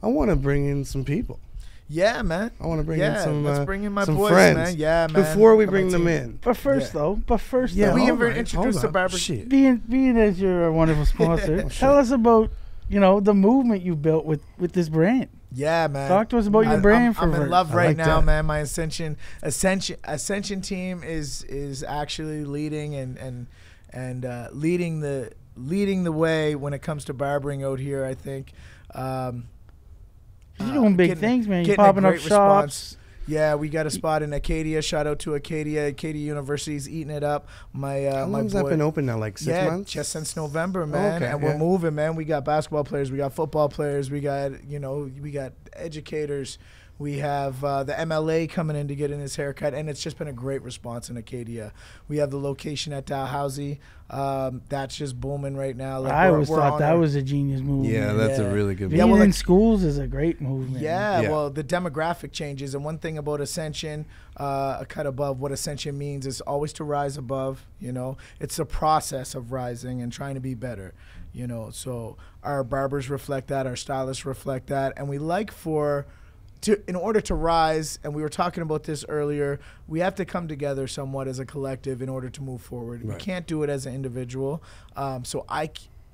I want to bring in some people. Yeah, man. I want to bring in some let's bring in my boys, friends. Man. Yeah, man. Before we bring them in. But first, though. We introduced the Barber. Being as your wonderful sponsor, tell us about, the movement you built with this brand. Yeah, man. Talk to us about your brand. I'm in love right now, man. My Ascension team is actually leading and leading the way when it comes to barbering out here. I think. You're doing big things, man. You're popping up shops. Response. Yeah, we got a spot in Acadia. Shout out to Acadia. Acadia University's eating it up. How long has that been open now? Like 6 months? Just since November, man. And we're moving, man. We got basketball players. We got football players. We got, we got educators. We have the MLA coming in to get in his haircut, and it's just been a great response in Acadia. We have the location at Dalhousie. That's just booming right now. Like I always thought that was a genius move. Yeah, that's a really good move. Being in schools is a great movement. Yeah, well, the demographic changes. And one thing about Ascension, a cut above, what Ascension means is always to rise above, you know. It's a process of rising and trying to be better, you know. So our barbers reflect that, our stylists reflect that, and we like in order to rise, and we were talking about this earlier, we have to come together somewhat as a collective in order to move forward. Right. We can't do it as an individual.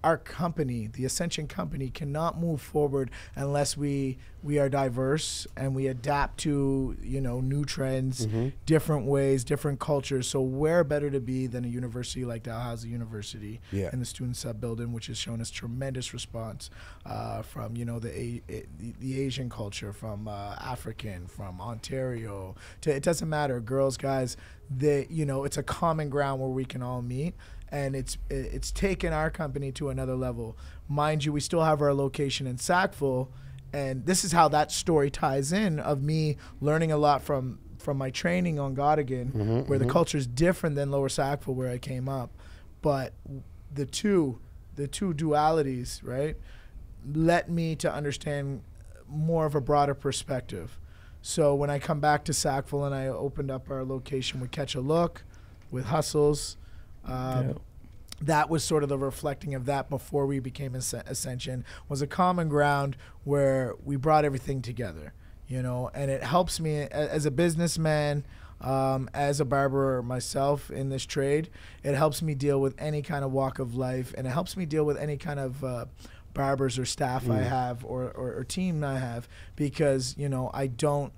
Our company, the Ascension Company, cannot move forward unless we are diverse and we adapt to, you know, new trends, different ways, different cultures. So where better to be than a university like Dalhousie University in the student sub building, which has shown us tremendous response from, you know, the Asian culture, from African, from Ontario. It doesn't matter, girls, guys. You know, it's a common ground where we can all meet. And it's taken our company to another level. Mind you, we still have our location in Sackville, and this is how that story ties in of me learning a lot from my training on Godigan, where the culture is different than Lower Sackville, where I came up. But the two dualities, right, led me to understand more of a broader perspective. So when I come back to Sackville and I opened up our location with Catch a Look, with Hustles, that was sort of the reflecting of that before we became Ascension, was a common ground where we brought everything together, you know, and it helps me as a businessman, as a barber myself in this trade. It helps me deal with any kind of walk of life, and it helps me deal with any kind of barbers or staff I have or team I have, because, you know, I don't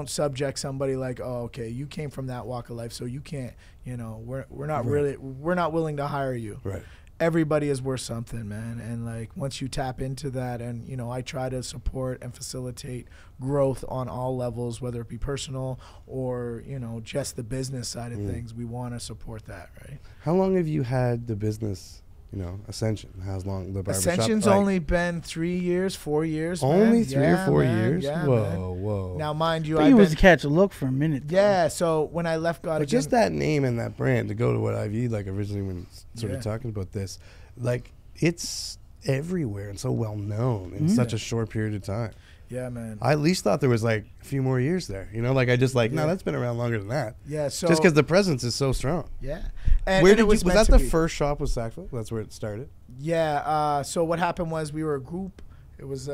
subject somebody like, oh, okay, you came from that walk of life, so you can't, you know, we're not willing to hire you. Right. Everybody is worth something, man. And like once you tap into that, and you know, I try to support and facilitate growth on all levels, whether it be personal or, you know, just the business side of things. We want to support that, right? How long have you had the business? You know, Ascension. How's long the barbershop? Ascension's only been 3 years, 4 years. Only man. 3 or 4 years? Yeah, whoa. Now, mind you, I was to Catch a Look for a minute. Yeah, so when I left God, but just that name and that brand, to go to what IV, like originally when sort of talking about this, like it's everywhere and so well known in such a short period of time. Yeah, man. I at least thought there was like a few more years there. You know, like I just like, no, that's been around longer than that. Yeah, so just because the presence is so strong. Yeah. Where did was that the first shop with Sackville? That's where it started? Yeah. So what happened was we were a group. It was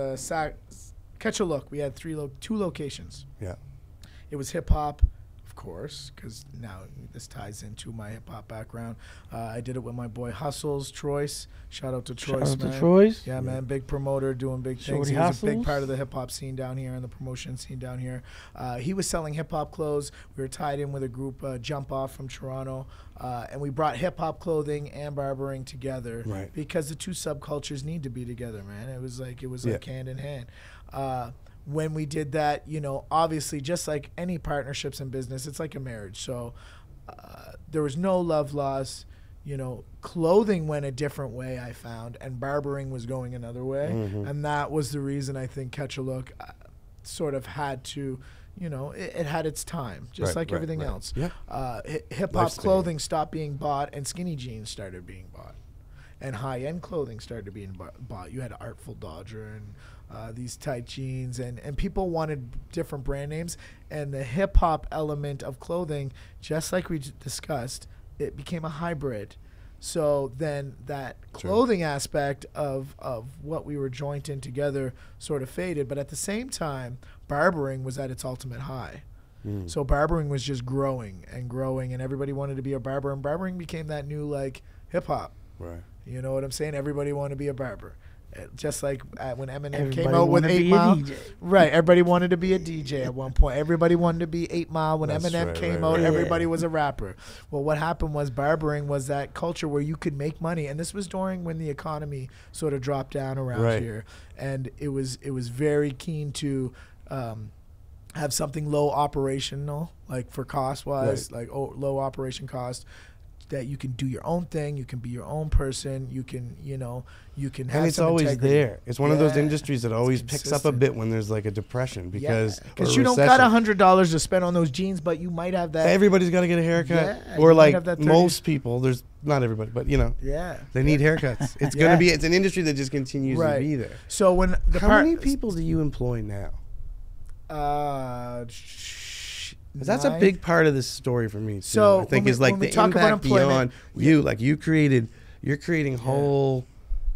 Catch a Look. We had two locations. Yeah. It was hip hop, of course, because now this ties into my hip hop background. I did it with my boy Hustles, Troyce. Shout out to Troyce, Shout out man. to Troyce. Yeah, man, big promoter, doing big things. He was a big part of the hip hop scene down here and the promotion scene down here. He was selling hip hop clothes. We were tied in with a group, Jump Off from Toronto, and we brought hip hop clothing and barbering together, because the two subcultures need to be together, man. It was like hand in hand. When we did that, you know, obviously, just like any partnerships in business, it's like a marriage. So there was no love lost. You know, clothing went a different way, I found, and barbering was going another way. And that was the reason I think Catch a Look sort of had to, you know, it had its time, just like everything else. Yeah. Hip-hop clothing stopped being bought, and skinny jeans started being bought. And high-end clothing started being bought. You had Artful Dodger and these tight jeans, and people wanted different brand names. And the hip-hop element of clothing, just like we discussed, it became a hybrid. So then that clothing aspect of what we were joined in together sort of faded. But at the same time, barbering was at its ultimate high. So barbering was just growing, and everybody wanted to be a barber. And barbering became that new, like, hip-hop. Right. You know what I'm saying? Everybody wanted to be a barber. Just like when Eminem came out with 8 Mile. Right. Everybody wanted to be a DJ at one point. Everybody wanted to be 8 Mile. When Eminem came out, everybody was a rapper. Well, what happened was barbering was that culture where you could make money. And this was during when the economy sort of dropped down around here. And it was very keen to have something low operational, like for cost-wise, like low operation cost, that you can do your own thing, you can be your own person, you can have And it's some always integrity. there. It's one of those Yeah. industries that always picks up a consistent. bit when there's like a depression because or a you don't got recession. $100 to spend on those jeans, but you might have that. Everybody's got to get a haircut, Yeah, or you might like have that 30 most people. There's not everybody, but Yeah. they need haircuts. It's Yeah. gonna be. It's an industry that just continues to Right. be there. So when the How many people do you employ now? 'Cause that's a 9. big part of this story for me too. So I think when is we- like when we the talk about impact employment, beyond you. Like you're creating whole,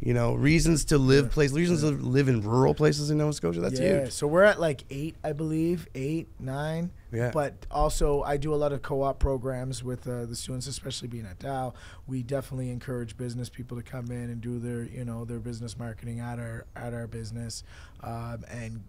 reasons to live reasons to live in rural places in Nova Scotia. That's huge. So we're at like 8, I believe, 8, 9. Yeah. But also, I do a lot of co-op programs with the students, especially being at Dow. We definitely encourage business people to come in and do their, their business marketing at our business, and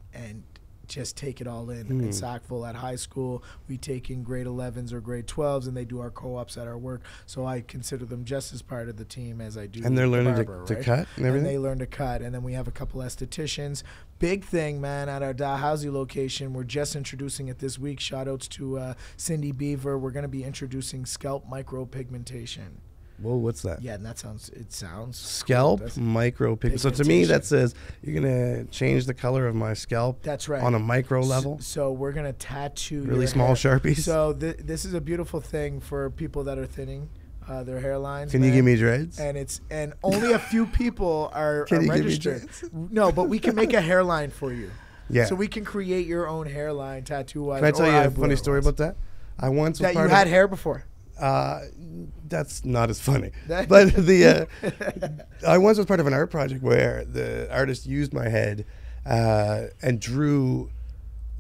just take it all in. In Sackville at high school, we take in grade 11s or grade 12s, and they do our co-ops at our work. So I consider them just as part of the team as I do. And they're the learning barber, to right? cut and everything? they learn to cut. And then we have a couple estheticians. Big thing, man, at our Dalhousie location. We're just introducing it this week. Shout outs to Cindy Beaver. We're going to be introducing scalp micropigmentation. Whoa, what's that? Yeah, and it sounds Scalp cool. micro pigmentation. So to me, that says you're gonna change the color of my scalp. That's right. On a micro level. So we're gonna tattoo Really your small hair. Sharpies? So this is a beautiful thing for people that are thinning their hairlines. Can you man. give me dreads? And only a few people are Can you give me registered. dreads? No, but we can make a hairline for you. Yeah. So we can create your own hairline tattue wise. Can I tell you a funny story about that? I once was that. You part had of, hair before. That's not as funny. But I once was part of an art project where the artist used my head and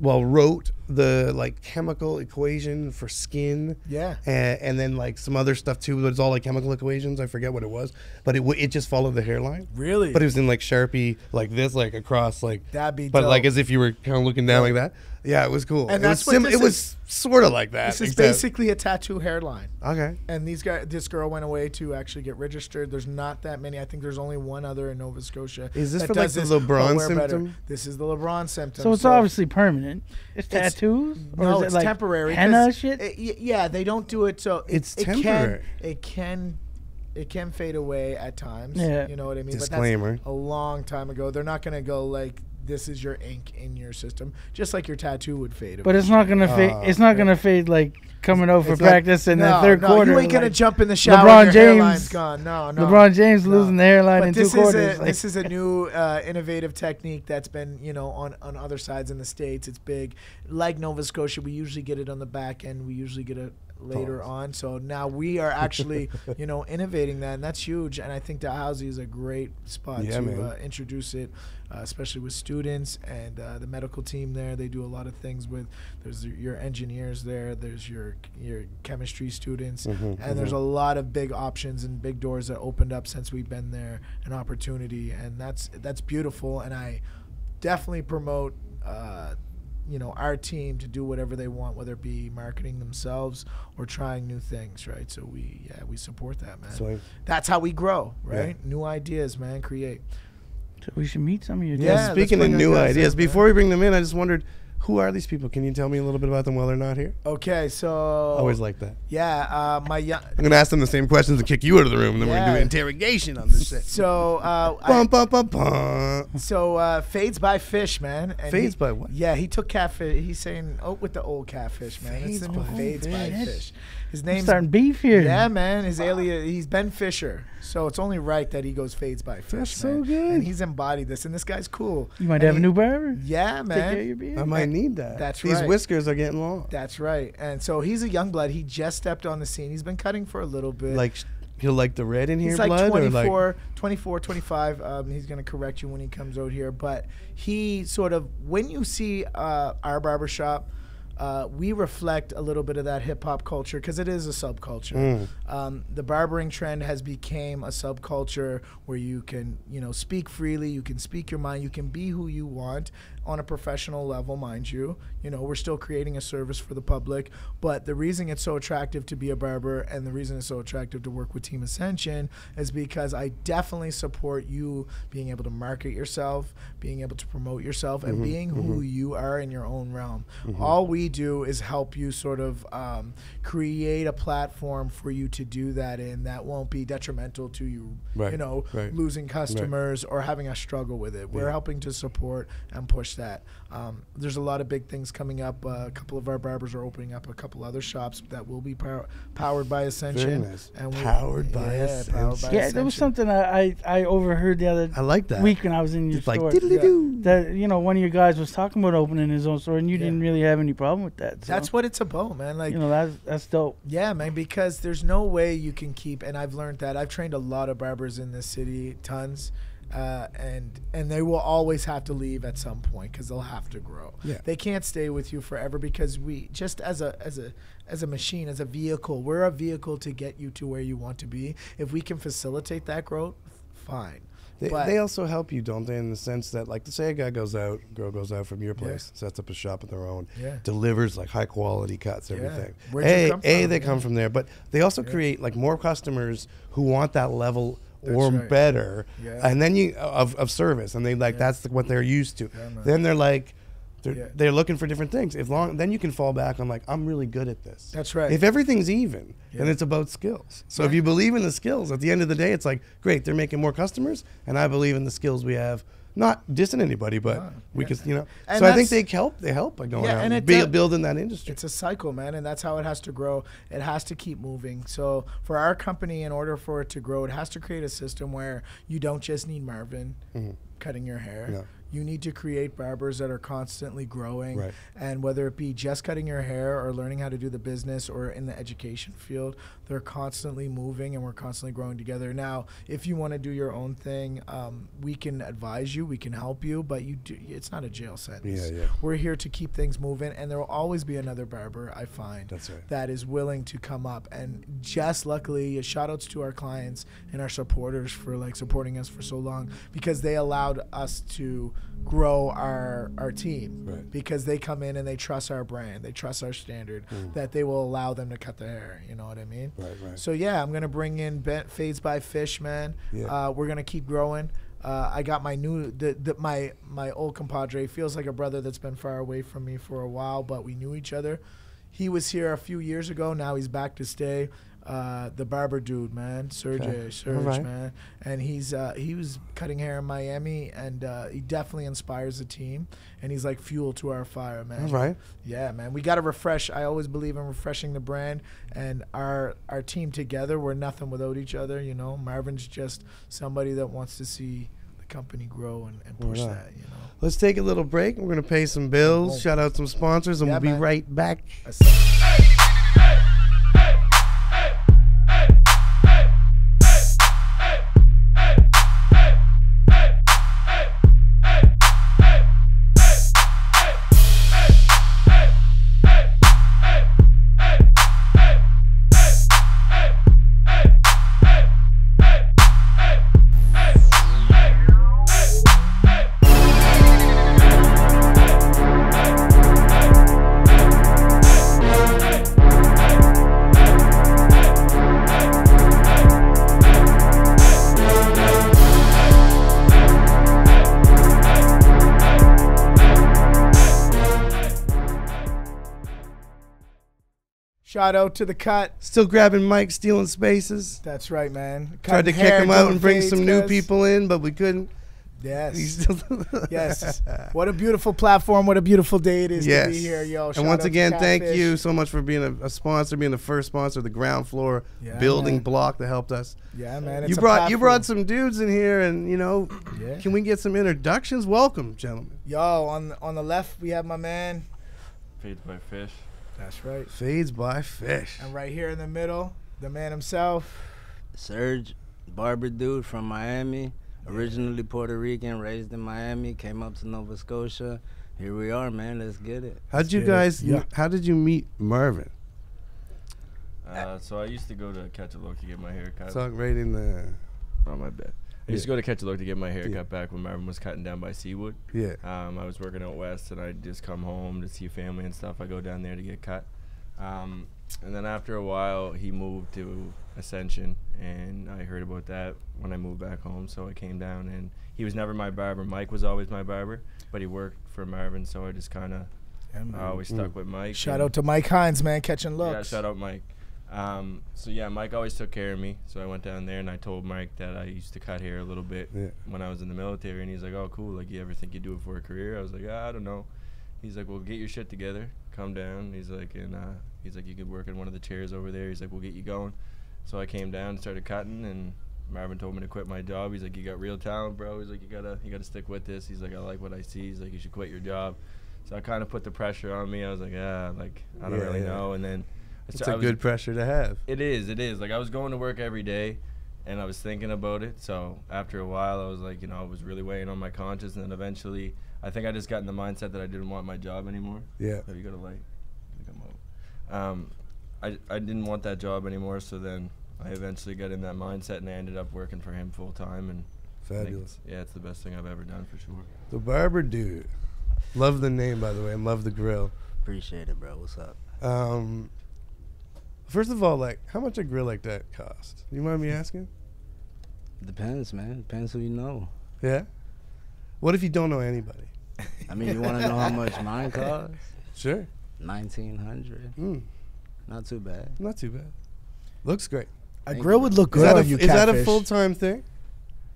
wrote the like chemical equation for skin. Yeah. And then like some other stuff too. But it's all like chemical equations. I forget what it was, but it just followed the hairline. Really? But it was in like Sharpie, like this, like across, like That'd be but like dope. as if you were kind of looking down like that. Yeah, it was cool. And it that's was what this it was sort of like that. This is except- basically a tattoo hairline. okay. And this girl went away to actually get registered. There's not that many. I think there's only one other in Nova Scotia. Is this that for, like, does the this, LeBron but we're better. symptom? This is the LeBron symptom. So it's obviously permanent. It's tattoos? Or No, is it it's like temporary. 'cause henna shit? yeah, they don't do it. So It's it temporary. It can fade away at times. Yeah. You know what I mean? Disclaimer. But that's a long time ago. They're not going to go like, this is your ink in your system, just like your tattoo would fade. But it's not gonna fade. It's not gonna fade like coming out for It's not- practice in the third quarter. You ain't gonna like jump in the shower. LeBron and your hairline's James- gone. No. LeBron James No. losing the hairline But in 2 this quarters. This is a new innovative technique that's been, on other sides in the States. It's big. Like Nova Scotia, we usually get it on the back end. We usually get it later on. So now we are actually, innovating that, and that's huge. And I think Dalhousie is a great spot to introduce it, especially with students and the medical team there. They do a lot of things with. There's your engineers there. There's your chemistry students, and there's a lot of big options and big doors that opened up since we've been there. An opportunity, and that's beautiful. And I definitely promote. Our team to do whatever they want, whether it be marketing themselves or trying new things, right? So we support that, man. So That's how we grow, right? New ideas, man, create. So we should meet some of your Yeah, guys. let's Speaking of bring our new guys ideas, in, man. before we bring them in, I just wondered, who are these people? Can you tell me a little bit about them while they're not here? Okay, so Always like that. my young. I'm gonna ask them the same questions and kick you out of the room, and then we're gonna do Yeah. an interrogation on this shit. So Bum, bum, bum, bum. Fades by Fish, man. And Fades by what? Yeah, he took catfish. He's saying with the old catfish, man. Fades It's the new by Fades by Fish. Fish. His I'm name's starting beef here. Yeah, man. His alias, he's Ben Fisher. So it's only right that he goes Fades by Fish. That's so man. good. And he's embodied this. And this guy's cool. You might And have a he- new barber. Yeah, Take care of your man. beard. I might need that. That's These right. whiskers are getting long. That's right. And so he's a young blood. He just stepped on the scene. He's been cutting for a little bit. Like, he'll like the red in here, He's like blood, 24, or like 25. He's going to correct you when he comes out here. But he sort of, when you see our barbershop, we reflect a little bit of that hip hop culture because it is a subculture. The barbering trend has become a subculture where you can, speak freely, you can speak your mind, you can be who you want on a professional level, mind you. We're still creating a service for the public, but the reason it's so attractive to be a barber and the reason it's so attractive to work with Team Ascension is because I definitely support you being able to market yourself, being able to promote yourself, and being who you are in your own realm. All we we do is help you sort of create a platform for you to do that in that won't be detrimental to you, Right, you know, right. losing customers or having a struggle with it. We're helping to support and push that. There's a lot of big things coming up. A couple of our barbers are opening up a couple other shops that will be powered by Ascension. Very nice. And Powered by Ascension. Powered by Yeah, there was Ascension. something I overheard the other I like that. week when I was in your It's like store. diddly-doo. That, you know, one of your guys was talking about opening his own store, and you Yeah. didn't really have any problem with that. So, That's what it's about, man. Like, you know, that's dope. yeah, man, because there's no way you can keep, and I've learned that. I've trained a lot of barbers in this city, tons, and they will always have to leave at some point because they'll have to grow. Yeah. They can't stay with you forever because we just as a machine, as a vehicle, we're a vehicle to get you to where you want to be. If we can facilitate that growth, fine. They also help you, don't they, in the sense that, like, say a guy girl goes out from your place, Yeah. sets up a shop of their own, Yeah. delivers like high quality cuts, Yeah. everything. Where'd you come from? They Yeah. come from there, but they also create like more customers who want that level or right. better, Yeah. and then you of service, and they like that's what they're used to. Yeah, man. Then they're like. Yeah. They're looking for different things. Then you can fall back on like, I'm really good at this. That's right. If everything's even, then Yeah. it's about skills. So if you believe in the skills, at the end of the day, it's like, great, they're making more customers, and I believe in the skills we have. Not dissing anybody, but we yeah. could, you know. And so I think that's- they help by going Yeah, out and and it building that industry. It's a cycle, man, and that's how it has to grow. It has to keep moving. So for our company, in order for it to grow, it has to create a system where you don't just need Marvin cutting your hair. Yeah. You need to create barbers that are constantly growing. Right. And whether it be just cutting your hair or learning how to do the business or in the education field, they're constantly moving and we're constantly growing together. Now, if you want to do your own thing, we can advise you, we can help you, but it's not a jail sentence. Yeah, yeah. We're here to keep things moving, and there will always be another barber, I find, That's right. that is willing to come up. And just luckily, shout outs to our clients and our supporters for like supporting us for so long, because they allowed us to grow our team. Right. Because they come in and they trust our brand, they trust our standard, that they will allow them to cut their hair. You know what I mean? Right, right. So yeah, I'm gonna bring in Fades by Fish, man. Yeah. We're gonna keep growing. I got my new my old compadre. Feels like a brother that's been far away from me for a while, but we knew each other. He was here a few years ago. Now he's back to stay. The barber dude, man, Serge, All right. man, and he was cutting hair in Miami, and he definitely inspires the team, and he's like fuel to our fire, man. All right. Yeah, man, we got to refresh. I always believe in refreshing the brand, and our team together, we're nothing without each other. You know, Marvin's just somebody that wants to see the company grow and push Right. that. You know. Let's take a little break. We're going to pay some bills, Oh. shout out some sponsors, and Yeah, we'll be man. right back. Shout out to the cut. Still grabbing mics, stealing spaces. That's right, man. Tried to Cutting kick hair, him out doing and bring fades, some new cuz. people in, but we couldn't. Yes. He's still Yes. What a beautiful platform. What a beautiful day it is to be here, yo. Shout And once out to again, thank Catfish. you so much for being a sponsor, being the first sponsor, the ground floor Yeah, building man. block that helped us. Yeah, man. It's You a brought platform. some dudes in here, and Yeah. can we get some introductions? Welcome, gentlemen. Yo, on the left, we have my man. Fades by Fish. That's right. Fades by Fish. And right here in the middle, the man himself. Serge, Barber dude from Miami, originally Puerto Rican, raised in Miami, came up to Nova Scotia. Here we are, man. Let's get it. How'd you get it. guys? Yeah. How did you meet Marvin? So I used to go to Catch a Look to get my hair cut. Talk right in the. Oh, my bad. I used to go to Catch a Look to get my hair Yeah. cut back when Marvin was cutting down by Seawood. Yeah. I was working out west, and I'd just come home to see family and stuff. I go down there to get cut. And then after a while, he moved to Ascension, and I heard about that when I moved back home. So I came down, and he was never my barber. Mike was always my barber, but he worked for Marvin, so I just kind of Yeah, man. I always stuck with Mike. Shout and- out to Mike Hines, man, catching looks. Yeah, shout out Mike. So yeah, Mike always took care of me. So I went down there and I told Mike that I used to cut hair a little bit when I was in the military, and he's like, "Oh, cool. Like, you ever think you'd do it for a career?" I was like, "I don't know." He's like, "Well, get your shit together. Come down." He's like, and you could work in one of the chairs over there. He's like, "We'll get you going." So I came down and started cutting, and Marvin told me to quit my job. He's like, "You got real talent, bro." He's like, you gotta stick with this." He's like, "I like what I see." He's like, "You should quit your job." So I kind of put the pressure on me. I was like, like, I don't really know. And then It's a good pressure to have. It is. Like, I was going to work every day, and I was thinking about it. So after a while, I was like, I was really weighing on my conscience. And then eventually, I think I just got in the mindset that I didn't want my job anymore. Yeah. Have you got a light? I think I'm out. I didn't want that job anymore. So then I eventually got in that mindset, and I ended up working for him full time. And Fabulous. It's the best thing I've ever done for sure. The Barber Dude. Love the name, by the way, and love the grill. Appreciate it, bro. What's up? First of all, like, how much a grill like that cost? You mind me asking? Depends, man. Depends who you know. Yeah? What if you don't know anybody? I mean, you want to know how much mine costs? Sure. $1,900. Not too bad. Not too bad. Looks great. A grill would look Is good that, on you, is that a Catfish. full-time thing?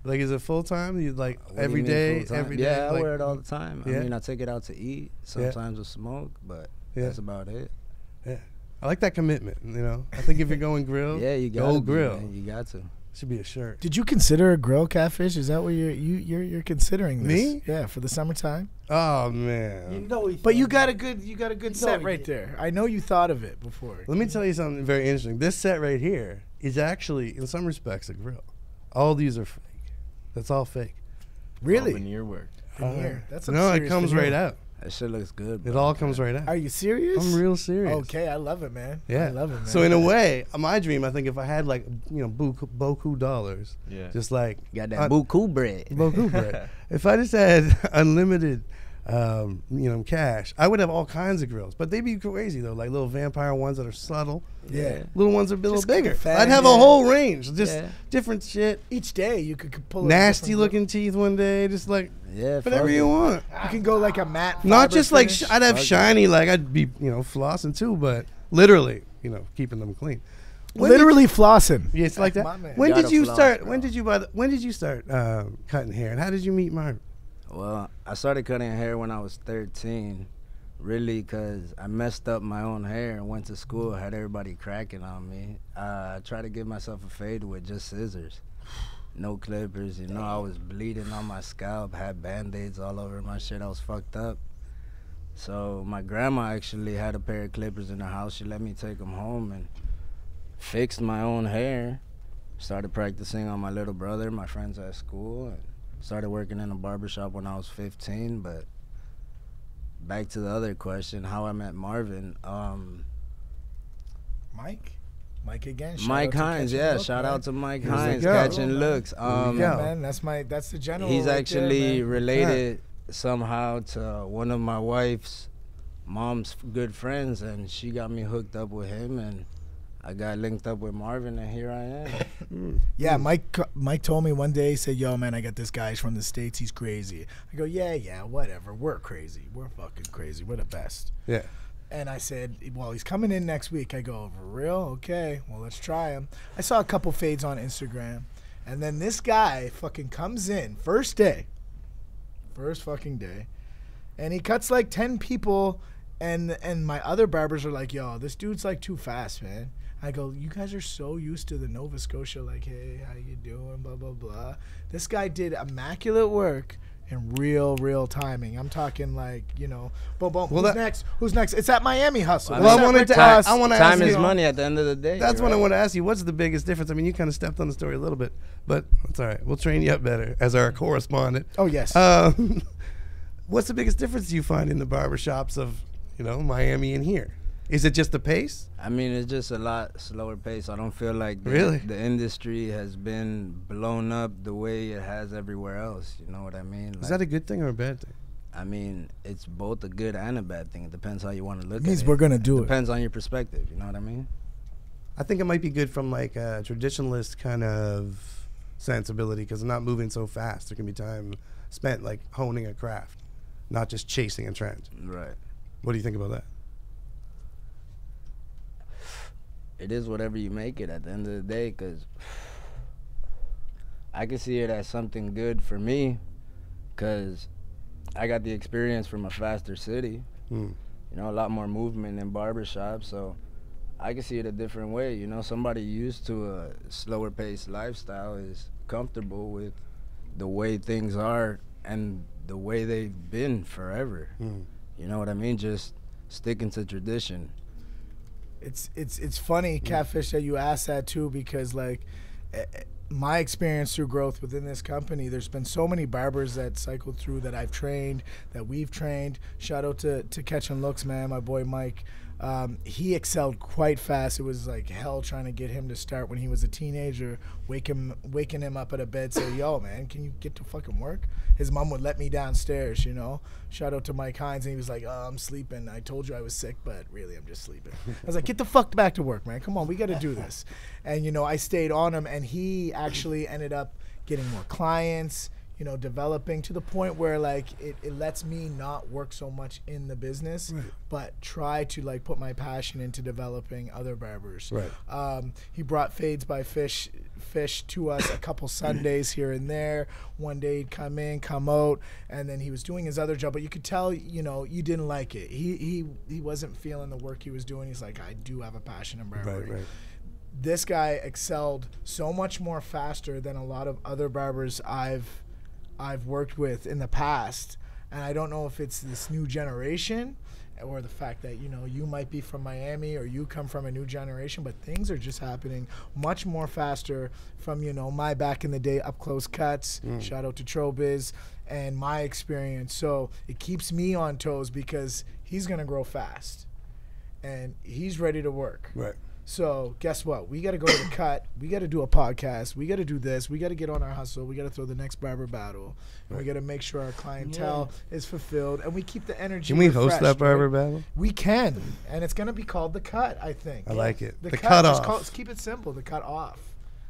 Like, is it full-time? You like What do you every mean day? full-time? Every day? Yeah, I like, wear it all the time. Yeah. I mean, I take it out to eat, sometimes with smoke, but that's about it. Yeah. I like that commitment, I think if you're going grill, Yeah, you got go to grill. Man. You got to. Should be a shirt. Did you consider a grill, Catfish? Is that what you're considering? This? Me? Yeah, for the summertime. Oh, man. But you got a good set right there. I know you thought of it before. Let me tell you something very interesting. This set right here is actually, in some respects, a grill. All these are fake. That's all fake. Really? All veneer work. Veneer. That's some No, it serious comes veneer. right out. That shit looks good. It bro. all comes right out. Are you serious? I'm real serious. Okay, I love it, man. Yeah. I love it, man. So in a way, my dream, I think, if I had like, beaucoup dollars, Yeah. just like Got that buku bread. beaucoup bread. If I just had unlimited, cash, I would have all kinds of grills. But they'd be crazy though, like little vampire ones that are subtle. Yeah. Little ones that are a little Just bigger. fat, I'd have a yeah. whole range, just Yeah. different shit. Each day you could pull a Nasty different looking teeth one day, just like Yeah, whatever fuck you it. want. grill. You can go like a matte. Not fiber just like finish. I'd have Fuck it. shiny, like I'd be flossing too, but literally keeping them clean. literally flossing. Yeah, it's like My that. man. When Gotta did you floss, start? bro. When did you start cutting hair? And how did you meet Marvin? Well, I started cutting hair when I was 13, really, because I messed up my own hair and went to school, had everybody cracking on me. I tried to give myself a fade with just scissors. No clippers, I was bleeding on my scalp, had Band-Aids all over my shit. I was fucked up. So my grandma actually had a pair of clippers in her house. She let me take them home and fixed my own hair. Started practicing on my little brother, my friends at school, and started working in a barbershop when I was 15. But back to the other question, how I met Marvin. Mike again. Shout Mike out to Hines, Catching yeah, Look, shout man. out to Mike Here's a Hines, go. catching man. looks. Yeah, Yeah, man. That's the general. He's right actually there, man. related somehow to one of my wife's mom's good friends, and she got me hooked up with him, and I got linked up with Marvin, and here I am. Yeah, Mike told me one day, he said, "Yo, man, I got this guy. He's from the States. He's crazy." I go, yeah, whatever. We're crazy. We're fucking crazy. We're the best. Yeah. And I said, well, he's coming in next week. I go, for real? Okay, well, let's try him. I saw a couple fades on Instagram. And then this guy fucking comes in, first fucking day. And he cuts like 10 people. And my other barbers are like, yo, this dude's like too fast, man. I go, you guys are so used to the Nova Scotia, like, hey, how you doing, blah, blah, blah. This guy did immaculate work and real timing. I'm talking like, boom, boom. Well, Who's next? It's at Miami Hustle. Well, I wanted to ask. Time is money at the end of the day. That's what I right? want to ask you. What's the biggest difference? I mean, you kind of stepped on the story a little bit, but it's all right. We'll train you up better as our correspondent. Oh, yes. What's the biggest difference you find in the barbershops of, Miami and here? Is it just the pace? I mean, it's just a lot slower pace. I don't feel like Really? the industry has been blown up the way it has everywhere else. You know what I mean? Is that a good thing or a bad thing? I mean, it's both a good and a bad thing. It depends how you want to look It means at it. we're going to do it. Depends on your perspective. You know what I mean? I think it might be good from like a traditionalist kind of sensibility because I'm not moving so fast. There can be time spent like honing a craft, not just chasing a trend. Right. What do you think about that? It is whatever you make it at the end of the day, because I can see it as something good for me, because I got the experience from a faster city. You know, a lot more movement in barbershops, so I can see it a different way. You know, somebody used to a slower paced lifestyle is comfortable with the way things are and the way they've been forever. You know what I mean? Just sticking to tradition. It's funny, Catfish, that you asked that too, because like my experience through growth within this company, there's been so many barbers that cycled through that I've trained, that we've trained. Shout out to Catch and Looks, man, my boy Mike. He excelled quite fast. It was like hell trying to get him to start when he was a teenager, waking him up out of bed, say, yo, man, can you get to fucking work? His mom would let me downstairs, you know. Shout out to Mike Hines, and he was like, oh, I'm sleeping. I told you I was sick, but really I'm just sleeping. I was like, get the fuck back to work, man. Come on, we got to do this. And, you know, I stayed on him, and he actually ended up getting more clients, you know, developing to the point where like it lets me not work so much in the business, but try to like put my passion into developing other barbers. He brought Fades by Fish to us a couple Sundays here and there. One day he'd come in, come out, and then he was doing his other job, but you could tell, you know, you didn't like it. He wasn't feeling the work he was doing. He's like, I do have a passion in barbering. This guy excelled so much more faster than a lot of other barbers I've worked with in the past, and I don't know if it's this new generation or the fact that, you know, you might be from Miami or you come from a new generation, but things are just happening much more faster from, you know, my back in the day up close cuts, shout out to Trobiz, and my experience. So it keeps me on toes because he's gonna grow fast and he's ready to work. So guess what? We got to go to the cut. We got to do a podcast. We got to do this. We got to get on our hustle. We got to throw the next barber battle. And we got to make sure our clientele is fulfilled. And we keep the energy Can we refreshed, host that barber right? battle? We can. And it's going to be called The Cut, I think. I like it. The cut just off. let's keep it simple. The Cut Off.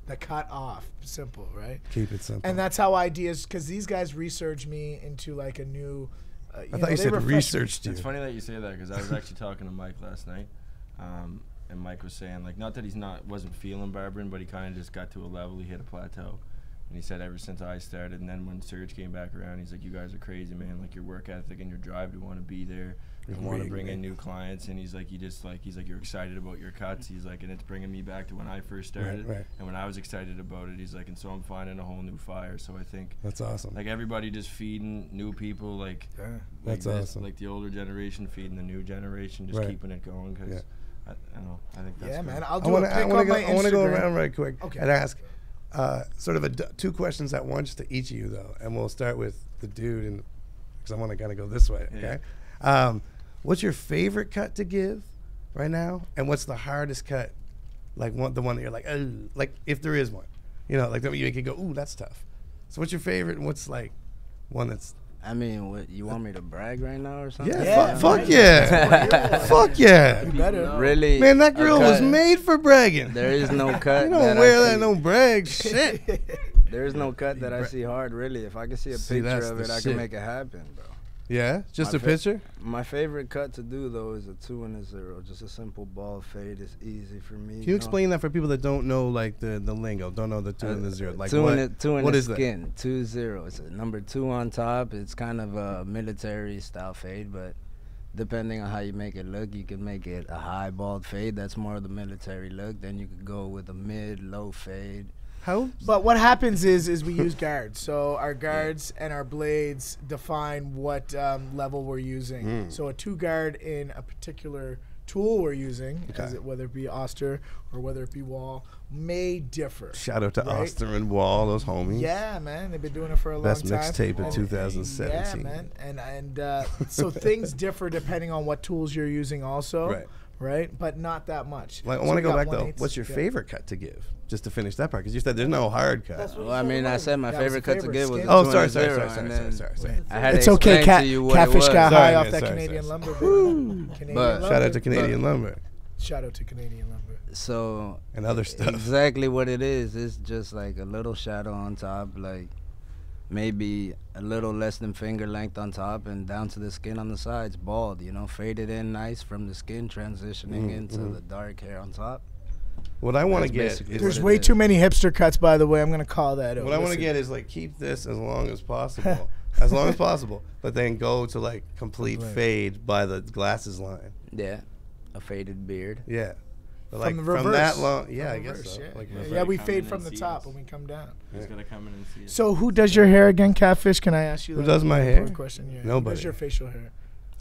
The Cut Off. Simple, right? Keep it simple. And that's how ideas, because these guys researched me into like a new, I thought you said researched you. It's funny that you say that because I was actually talking to Mike last night. And Mike was saying, like, not that he's wasn't feeling barbering, but he kind of just got to a level, he hit a plateau. And he said ever since I started, and then when Serge came back around, he's like, you guys are crazy, man. Like, your work ethic and your drive to want to be there and want to bring in new clients. And he's like, he's like, you're excited about your cuts. He's like, and it's bringing me back to when I first started. And when I was excited about it, he's like, and so I'm finding a whole new fire. So I think that's awesome. Like, everybody just feeding new people, like, that's awesome. Like the older generation feeding the new generation, just keeping it going. Cause I don't know. I think that's man. good. I'll do I want to go around right quick and ask sort of two questions at once to each of you, though, and we'll start with the dude, and because I want to kind of go this way. Okay. What's your favorite cut to give right now, and what's the hardest cut? Like the one that you're like, oh, like if there is one, you know, like that you can go, ooh, that's tough. So what's your favorite, and what's like one that's I mean, what, you want me to brag right now or something? Fuck yeah. Fuck yeah. You better. Really? Man, that grill was made for bragging. There is no cut. You don't wear that, no brag. Shit. There is no cut that I see hard, really. If I can see a picture of it, I can make it happen, bro. Yeah? Just a picture? My favorite cut to do, though, is a 2 and a 0. Just a simple bald fade. It's easy for me. Can you explain that for people that don't know, like, the lingo, don't know the 2 and the 0? Like, two what, in the what is skin, 2-0. It's a number 2 on top. It's kind of a military-style fade, but depending on how you make it look, you can make it a high bald fade. That's more of the military look. Then you could go with a mid-low fade. How? But what happens is we use guards. So our guards and our blades define what level we're using. So a 2 guard in a particular tool we're using, whether it be Oster or whether it be Wall, may differ. Shout out to Oster and Wall, those homies. Yeah, man. They've been doing it for a long time. Best mixtape in 2017. Yeah, man. And so things differ depending on what tools you're using also. Right? But not that much. Like, I want to go back, though. What's your favorite cut to give? Just to finish that part, because you said there's no hard cut. Well, I mean, I said my favorite cut to give was sorry. It's okay, Catfish got high off that Canadian lumber. Shout out to Canadian lumber. Shout out to Canadian lumber. So and other stuff. Exactly what it is. It's just like a little shadow on top, like maybe a little less than finger length on top and down to the skin on the sides, bald, you know, faded in nice from the skin, transitioning into the dark hair on top. What I want to That's get basically is There's what it way is. too many hipster cuts, by the way. I'm gonna call that out. what I want to Listen. get is like keep this as long as possible, as long as possible, but then go to like complete fade by the glasses line. Yeah, a faded beard. Yeah. But From the from reverse. that long, From yeah, I reverse, guess so. Yeah, Like yeah, reverse. yeah, we Come fade in from and the see top us. when we come down. Who's gonna come in and see it? So who does your hair again, Catfish? Can I ask you Who that? does my hair? Important question. Yeah. Who Nobody. does your facial hair?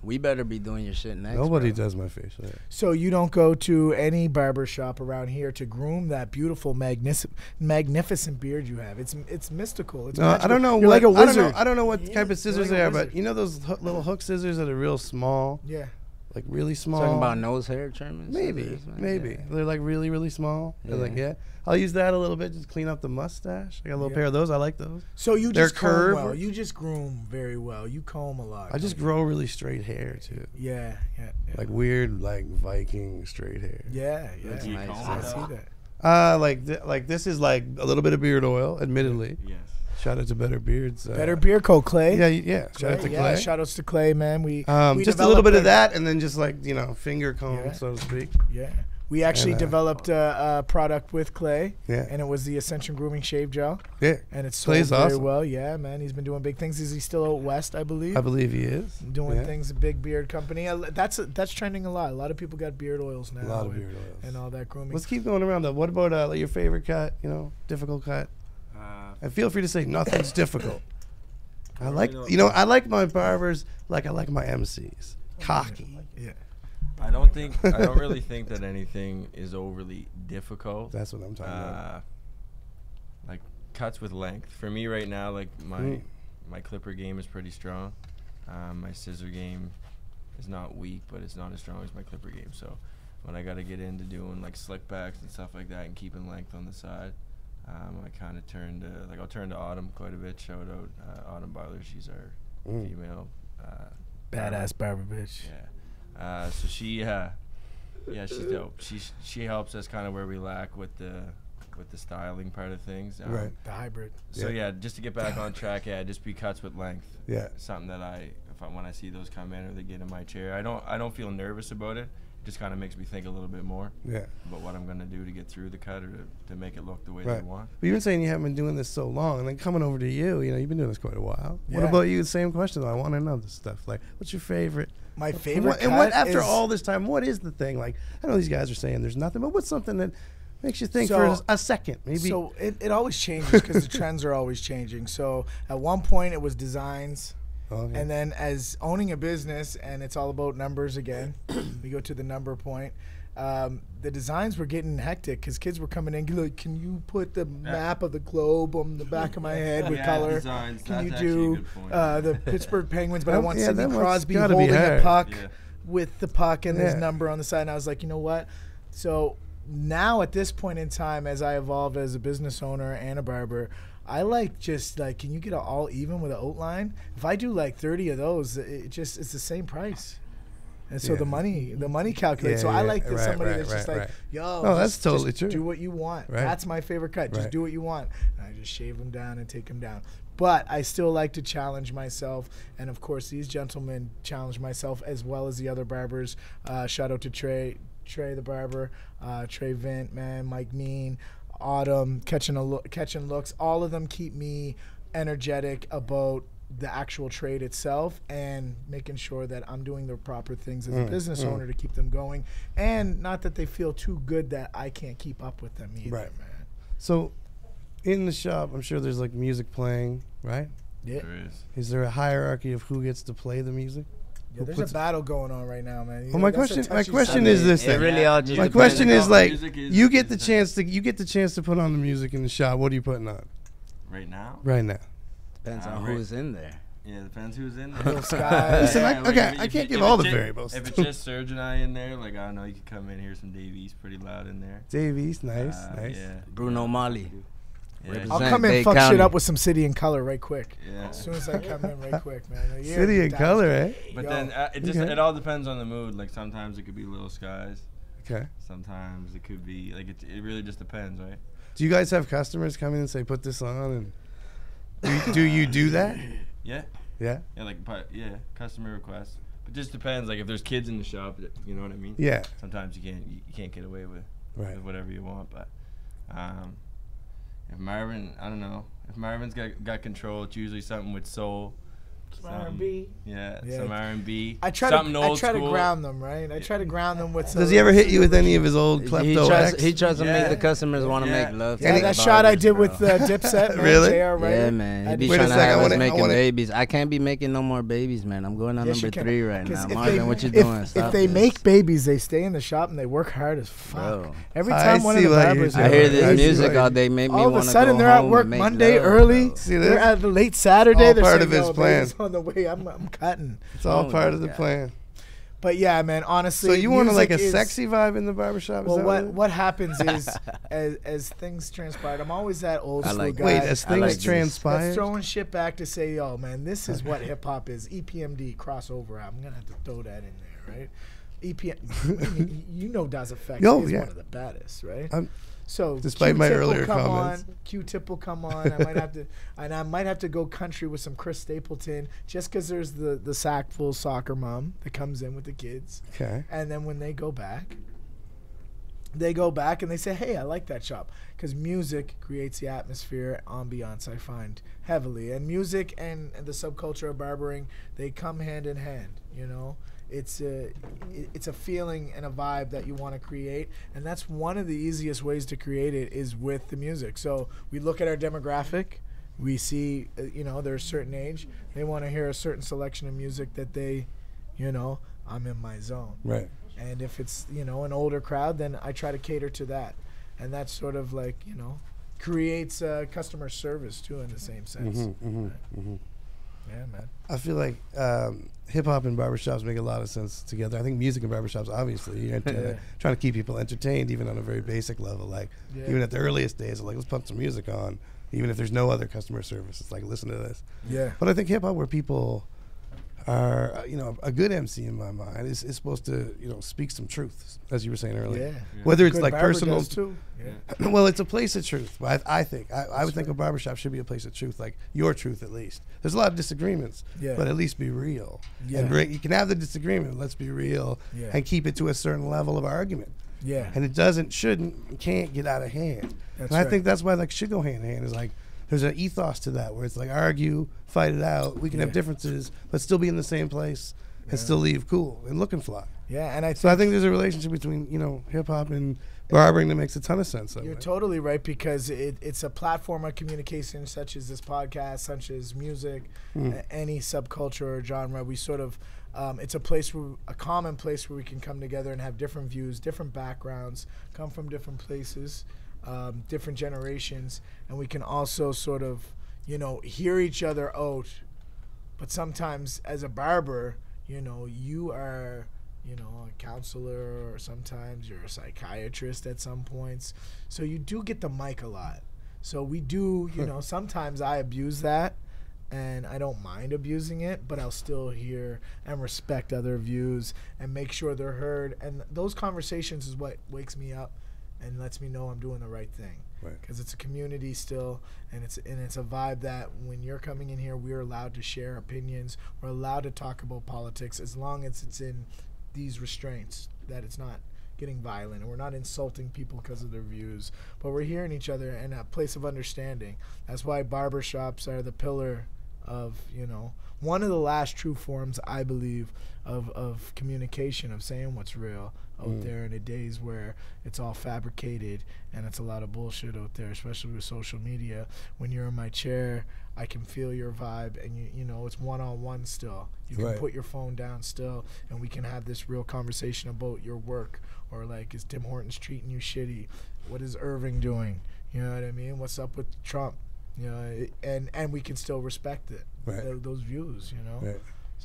We better be doing your shit next. Nobody bro. does my facial hair. So you don't go to any barber shop around here to groom that beautiful, magnificent beard you have. It's mystical. It's No, I magical. don't know You're what like a wizard. I don't know what Yeah, type of you're scissors like a they are, but wizard. you know those little hook scissors that are real small, Yeah. like really small. Talking about nose hair trimming? Maybe, scissors, man? maybe Yeah. they're like really, really small. They're like, Yeah. yeah, I'll use that a little bit, just clean up the mustache. I got a little Yeah. pair of those. I like those. So you They're just comb curved. well. You just groom very well. You comb a lot. I just grow really straight hair too, Yeah, yeah, yeah. like weird, like Viking straight hair. Yeah, yeah. That's You nice. comb I it see out? that. Like this is like a little bit of beard oil, admittedly. Yes. Shout out to Better Beards. Better beard coat, Clay. Yeah, yeah. Shout out to yeah, Clay. shout outs to Clay, man. We Just a little developed bit of that, and then just like finger comb, Yeah. so to speak. Yeah, we actually And, developed a product with Clay, Yeah. and it was the Ascension Grooming Shave Gel, Yeah, and it's sold Clay's very awesome. well. Yeah, man, he's been doing big things. Is he still out west? I believe. I believe he is Doing Yeah. things, a big beard company. That's trending a lot. A lot of people got beard oils now. A lot of and- beard oils. and all that grooming. Let's keep going around though. What about like your favorite cut? Difficult cut. And feel free to say nothing's difficult. I like I like my barbers like I like my MCs. Cocky. Yeah. I don't really think that anything is overly difficult. That's what I'm talking about. Like cuts with length. For me right now, like my clipper game is pretty strong. My scissor game is not weak, but it's not as strong as my clipper game. So when I got to get into doing like slick backs and stuff like that and keeping length on the side, I kind of turn to I'll turn to Autumn quite a bit. Shout out Autumn Barber. She's our female Badass barber bitch. Yeah. So she's dope. She helps us kind of where we lack with the styling part of things. Right. The hybrid. So yeah, just to get back on track, just be cuts with length. Yeah. Something that when I see those come in or they get in my chair, I don't feel nervous about it. It just kind of makes me think a little bit more Yeah. about what I'm gonna do to get through the cut or to make it look the way Right. they want. But you've been saying you haven't been doing this so long, and then coming over to you, you've been doing this quite a while. What Yeah. about you? Same question. I want to know this stuff. Like, what's your favorite? My favorite And what cut after is- all this time, what is the thing? Like, I know these guys are saying there's nothing, but what's something that makes you think So- for a second, maybe? So it always changes because the trends are always changing. So at one point it was designs. Okay. And then as owning a business, and it's all about numbers again, we go to the number point. The designs were getting hectic because kids were coming in like, can you put the map of the globe on the back of my head with Yeah, color? designs, Can you that's actually a do good point. the Pittsburgh Penguins? But I want Yeah, Sidney that must Crosby gotta be holding a hard. puck Yeah. with the puck and Yeah. his number on the side. And I was like, you know what? So now at this point in time, as I evolve as a business owner and a barber, I like just like, can you get it all even with an outline? If I do like 30 of those, it's the same price. And so Yeah. the money calculates. Yeah, so I yeah, like right, somebody right, that's just right, like, right. yo, No, that's just totally true. do what you want. Right. That's my favorite cut. Just Right. do what you want. And I just shave them down and take them down. But I still like to challenge myself. And of course, these gentlemen challenge myself as well as the other barbers. Shout out to Trey the barber, Trey Vint, man, Mike Mean, Autumn, catching looks. All of them keep me energetic about the actual trade itself and making sure that I'm doing the proper things as a business owner to keep them going, and not that they feel too good that I can't keep up with them either, Right. man. So, in the shop, I'm sure there's like music playing, right? Yeah, There is. Is there a hierarchy of who gets to play the music? yeah there's a battle going on right now, man. Well, my That's a question touchy is subject. this: It then. really all just My depends. question is like, Music is- you get the chance to put on the music in the shop. What are you putting on Right now? right now? Depends on Right. who's in there. Yeah, it depends who's in Little there. Sky. Listen, I like, can't if give it's all the just- variables. If it's just Serge and I in there, like I don't know, you could come in hear some Dave East pretty loud in there. Davies, nice, nice. Yeah. Bruno Mali. Yeah. Represent- I'll come in, Dade fuck shit County. up with some City and Color right quick. Yeah. As soon as I come in, right quick, man. Yeah, City and that- color, eh? But Yo. then Okay. it all depends on the mood. Like sometimes it could be Little Skies. Okay. Sometimes it could be like it really just depends, right? Do you guys have customers come in and say, "Put this on"? And do you do that? Yeah. Yeah. Yeah, like customer requests. But just depends. Like if there's kids in the shop, you know what I mean. Yeah. Sometimes you can't get away with whatever you want. But if Marvin, I don't know. If Marvin's got control, it's usually something with soul. R&B. Yeah, some R&B. I try to ground them, right? I try to ground them with. Does he ever hit you with any of his old klepto acts? He tries to make the customers want to make love. Yeah, that shot I did with Dipset, man. Really? JR, right? Yeah, man. He be Wait a trying to second, have us making babies. I can't be making no more babies, man. I'm going on Yes, number you 3 right now. If Marvin, what you doing? If they make babies, they stay in the shop and they work hard as fuck. Bro. Every time one of the barbers, I hear this music all day, make me all of want a to sudden go they're at home work and make Monday love, early. bro. See They're this? at the late Saturday. All They're part saying, of his "Yo, plan. baby's on the way. I'm cutting." It's all part of the plan. But yeah, man. Honestly, So you want like a music is- sexy vibe in the barbershop? Well, what happens is, as things transpired, I'm always that old school like guy. Wait, as things transpire? That's throwing shit back to say, yo, man, this is what hip hop is. EPMD crossover. I'm gonna have to throw that in there, right? EPM, you know, Das Effects is one of the baddest, right? So despite my earlier comments, Q-Tip will come on. I might have to go country with some Chris Stapleton, just because there's the sackful soccer mom that comes in with the kids. Okay. And then when they go back and they say, hey, I like that shop. Because music creates the atmosphere, ambiance, I find, heavily. And music and the subculture of barbering, they come hand in hand, you know? It's a feeling and a vibe that you want to create. And that's one of the easiest ways to create it is with the music. So we look at our demographic. We see, they're a certain age. They want to hear a certain selection of music that they, I'm in my zone. Right. And if it's, an older crowd, then I try to cater to that. And that's sort of like, creates customer service, too, in the same sense. Yeah, man. I feel like hip-hop and barbershops make a lot of sense together. I think music and barbershops, obviously, you're trying to keep people entertained, even on a very basic level. Like, even at the earliest days, like, let's put some music on, even if there's no other customer service. It's like, listen to this. Yeah. But I think hip-hop, where people are, a good MC in my mind is supposed to, speak some truth, as you were saying earlier. Yeah. Whether it's Good like barber personal. does too. Yeah. Well, it's a place of truth. I think. I would think a barbershop should be a place of truth, like your truth at least. There's a lot of disagreements, but at least be real. Yeah. And you can have the disagreement, let's be real, and keep it to a certain level of argument. Yeah. And it can't get out of hand. That's and I right. think that's why like should go hand in hand. Is like there's an ethos to that where it's like argue, fight it out. We can have differences, but still be in the same place and still leave cool and looking fly. Yeah, and I think there's a relationship between hip hop and barbering that makes a ton of sense. You're totally right, because it's a platform of communication such as this podcast, such as music, any subculture or genre. We sort of it's a common place where we can come together and have different views, different backgrounds, come from different places, different generations, and we can also sort of hear each other out. But sometimes as a barber, you are a counselor, or sometimes you're a psychiatrist at some points. So you do get the mic a lot. So we do, sometimes I abuse that, and I don't mind abusing it, but I'll still hear and respect other views and make sure they're heard. And those conversations is what wakes me up and lets me know I'm doing the right thing. Because it's a community still, and it's a vibe that when you're coming in here, we're allowed to share opinions. We're allowed to talk about politics as long as it's in these restraints, that it's not getting violent and we're not insulting people because of their views, but we're hearing each other in a place of understanding. That's why barbershops are the pillar of, one of the last true forms, I believe, of communication, of saying what's real out there in the days where it's all fabricated and it's a lot of bullshit out there, especially with social media. When you're in my chair, I can feel your vibe, and it's one-on-one still. You can put your phone down still, and we can have this real conversation about your work, or like, is Tim Hortons treating you shitty? What is Irving doing? You know what I mean? What's up with Trump? And we can still respect it, those views, Right.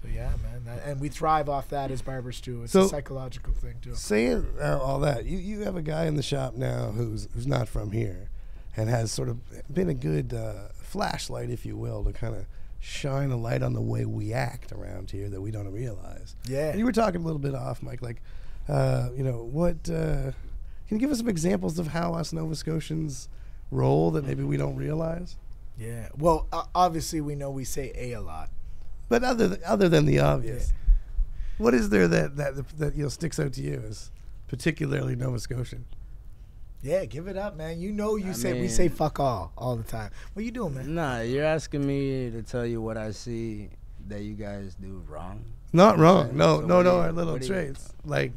So yeah, man, and we thrive off that as barbers too. It's a psychological thing too. Saying all that, you have a guy in the shop now who's not from here, and has sort of been a good flashlight, if you will, to kind of shine a light on the way we act around here that we don't realize. Yeah. And you were talking a little bit off, Mike, like, what? Can you give us some examples of how us Nova Scotians roll that maybe we don't realize? Yeah. Well, obviously we know we say a lot. But other than the obvious, what is there that sticks out to you as particularly Nova Scotian? Yeah, give it up, man. You know we say fuck all the time. What you doing, man? Nah, you're asking me to tell you what I see that you guys do wrong. Not wrong. No, So our little traits. Like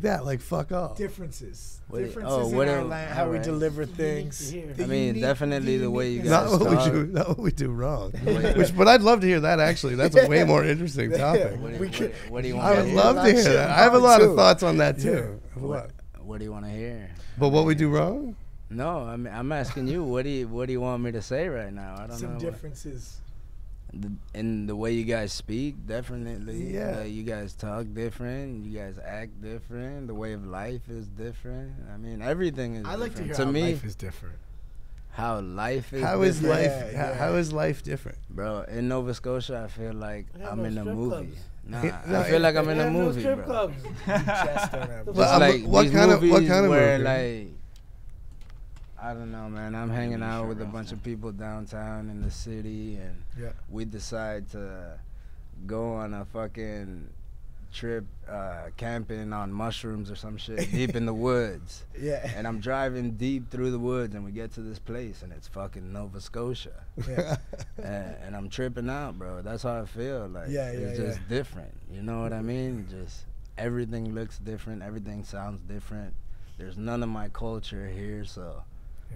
that, like fuck off. Differences. What do you- Differences what in our do- land, how we alright. deliver things. hear. The I mean, unique- definitely the way you uniqueness. guys Not what talk. not what we do wrong. But I'd love to hear that. Actually, that's a way more interesting topic. What do you want I to would hear? love to hear that. I have a lot of thoughts on that Yeah. too. I have a lot. What do you want to hear? But what we do wrong? No, I'm asking you. What do you want me to say right now? I don't know. Some what- differences. in the way you guys speak, definitely. Yeah. You guys talk different. You guys act different. The way of life is different. I mean, everything is I like to different. hear how me, life is different. how life is How is different. life? Yeah. How is life different? Bro, in Nova Scotia, I feel like They have I'm no in a strip movie. clubs. Nah, No, I feel like I'm They in a have no movie, strip bro. clubs. Chest don't have- It's Well, like what these kind of movies where movie? like I don't know, man. I'm hanging out with a bunch of people downtown in the city, and Yeah. we decide to go on a fucking trip camping on mushrooms or some shit deep in the woods. Yeah. And I'm driving deep through the woods, and we get to this place, and it's fucking Nova Scotia. Yeah. And I'm tripping out, bro. That's how I feel. Like, Yeah, it's yeah, just different. You know what I mean? Just everything looks different. Everything sounds different. There's none of my culture here, so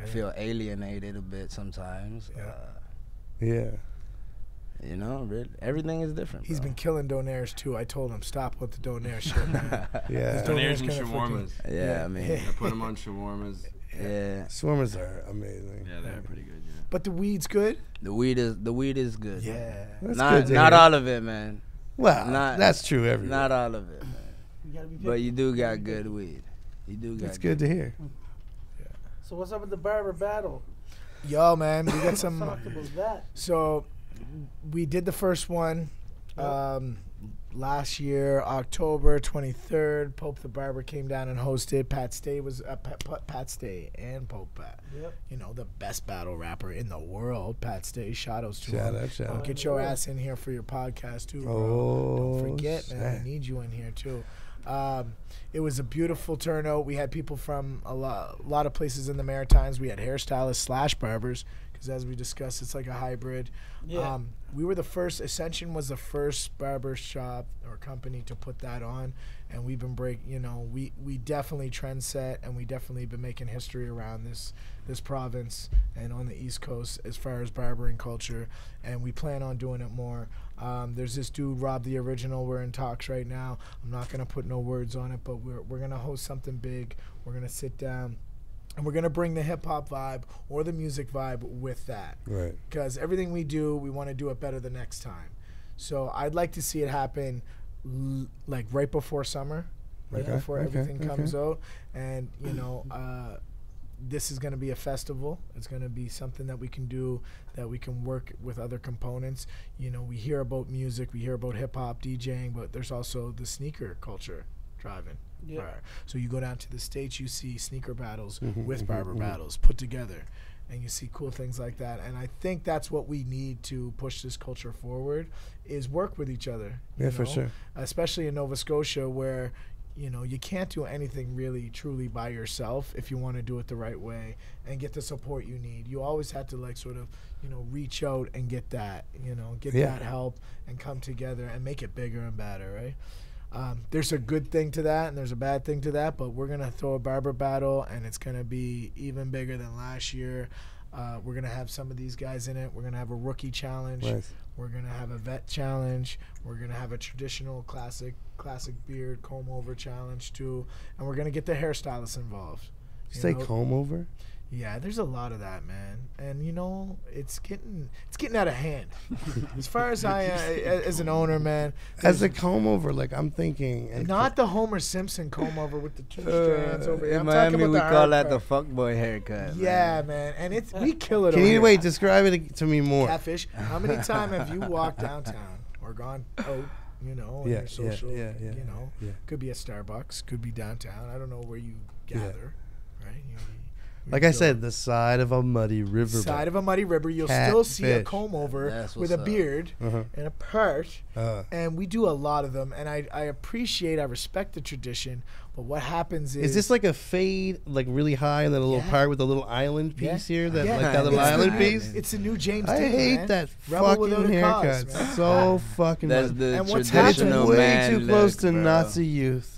I feel alienated a bit sometimes. Yeah. Yeah. You know, everything is different. He's bro. been killing donaires too. I told him stop with the donaire shit, man. Yeah. Donaires and gonna shawarmas. Yeah, I mean, I put them on shawarmas. yeah. Swimmers are amazing. Yeah, they're pretty good. Yeah. But the weed's good. The weed is good. Yeah. That's Not good to not hear. all of it, man. Well, not- that's true everywhere. Not all of it, man. You gotta be But picky. you do got good weed. You do got. That's good to hear. So what's up with the Barber battle? Yo, man, we got Let's some. talk about that. So we did the first one last year, October 23rd. Pope the Barber came down and hosted. Pat Stay was Pat Stay and Pope Pat. Yep. You know, the best battle rapper in the world. Pat Stay. Shout outs to Shout him. out, shout Don't out. get your ass in here for your podcast too, bro. Oh, Don't forget, man. snap. I need you in here too. It was a beautiful turnout. We had people from a lot of places in the Maritimes. We had hairstylists / barbers, because as we discussed, it's like a hybrid. Yeah. We were the first. Ascension was the first barber shop or company to put that on, and we've been we definitely trend set, and we definitely been making history around this province and on the East Coast as far as barbering culture, and we plan on doing it more. There's this dude Rob the Original. We're in talks right now. I'm not gonna put no words on it, but we're gonna host something big. We're gonna sit down. And we're going to bring the hip-hop vibe or the music vibe with that. Right. Because everything we do, we want to do it better the next time. So I'd like to see it happen like right before summer, right Okay, before okay, everything comes okay. out. And, this is going to be a festival. It's going to be something that we can do, that we can work with other components. We hear about music, we hear about hip-hop, DJing, but there's also the sneaker culture driving. Yeah. Right. So you go down to the States, you see sneaker battles Mm-hmm, with barber battles put together, and you see cool things like that. And I think that's what we need to push this culture forward, is work with each other. Yeah, for sure. Especially in Nova Scotia, where you can't do anything really truly by yourself if you want to do it the right way and get the support you need. You always have to reach out and get that, that help and come together and make it bigger and better, right? There's a good thing to that and there's a bad thing to that, but we're going to throw a barber battle and it's going to be even bigger than last year. We're going to have some of these guys in it. We're going to have a rookie challenge. Nice. We're going to have a vet challenge. We're going to have a traditional classic beard comb over challenge too. And we're going to get the hairstylists involved. You say comb over? Yeah, there's a lot of that, man, and it's getting out of hand. As far as I, as an owner, man, As a comb over, like I'm thinking. And not the Homer Simpson comb over with the two strands over here. In I'm Miami, talking we about call the that the hard fuckboy haircut. Yeah, man, and we kill it. Can over you here. wait? Describe it to me more. Catfish. How many times have you walked downtown or gone out? On Yeah, your social. yeah. Could be at Starbucks, could be downtown. I don't know where you gather, right? Like I said, the side of a muddy river. Side of a muddy river, you'll still see a Catfish. comb over That's with what's a up. beard and a part. Uh. And we do a lot of them. And I appreciate, I respect the tradition. But what happens is. Is this like a fade, like really high, and then a little Yeah. part with a little island piece here? That Yeah. like that little It's the island new- piece? It's a new James I Dean, hate man. that Rebel without fucking a cause, haircut. man. So fucking That's much. the And what's traditional happened- Way man too close look, to bro. Nazi youth.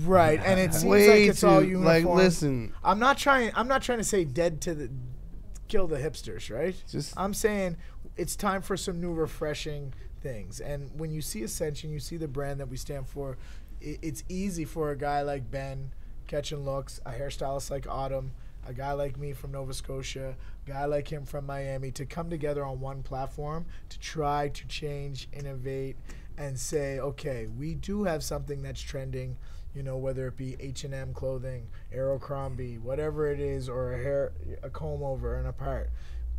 Right. And it seems Way like it's too, all uniform. like, listen. I'm not trying to say dead to the kill the hipsters, right? Just- I'm saying it's time for some new refreshing things. And when you see Ascension, you see the brand that we stand for. It's easy for a guy like Ben, catching looks, a hairstylist like Autumn, a guy like me from Nova Scotia, a guy like him from Miami, to come together on one platform to try to change, innovate, and say, okay, we do have something that's trending, you know, whether it be H&M clothing, Abercrombie, whatever it is, or a comb over and a part.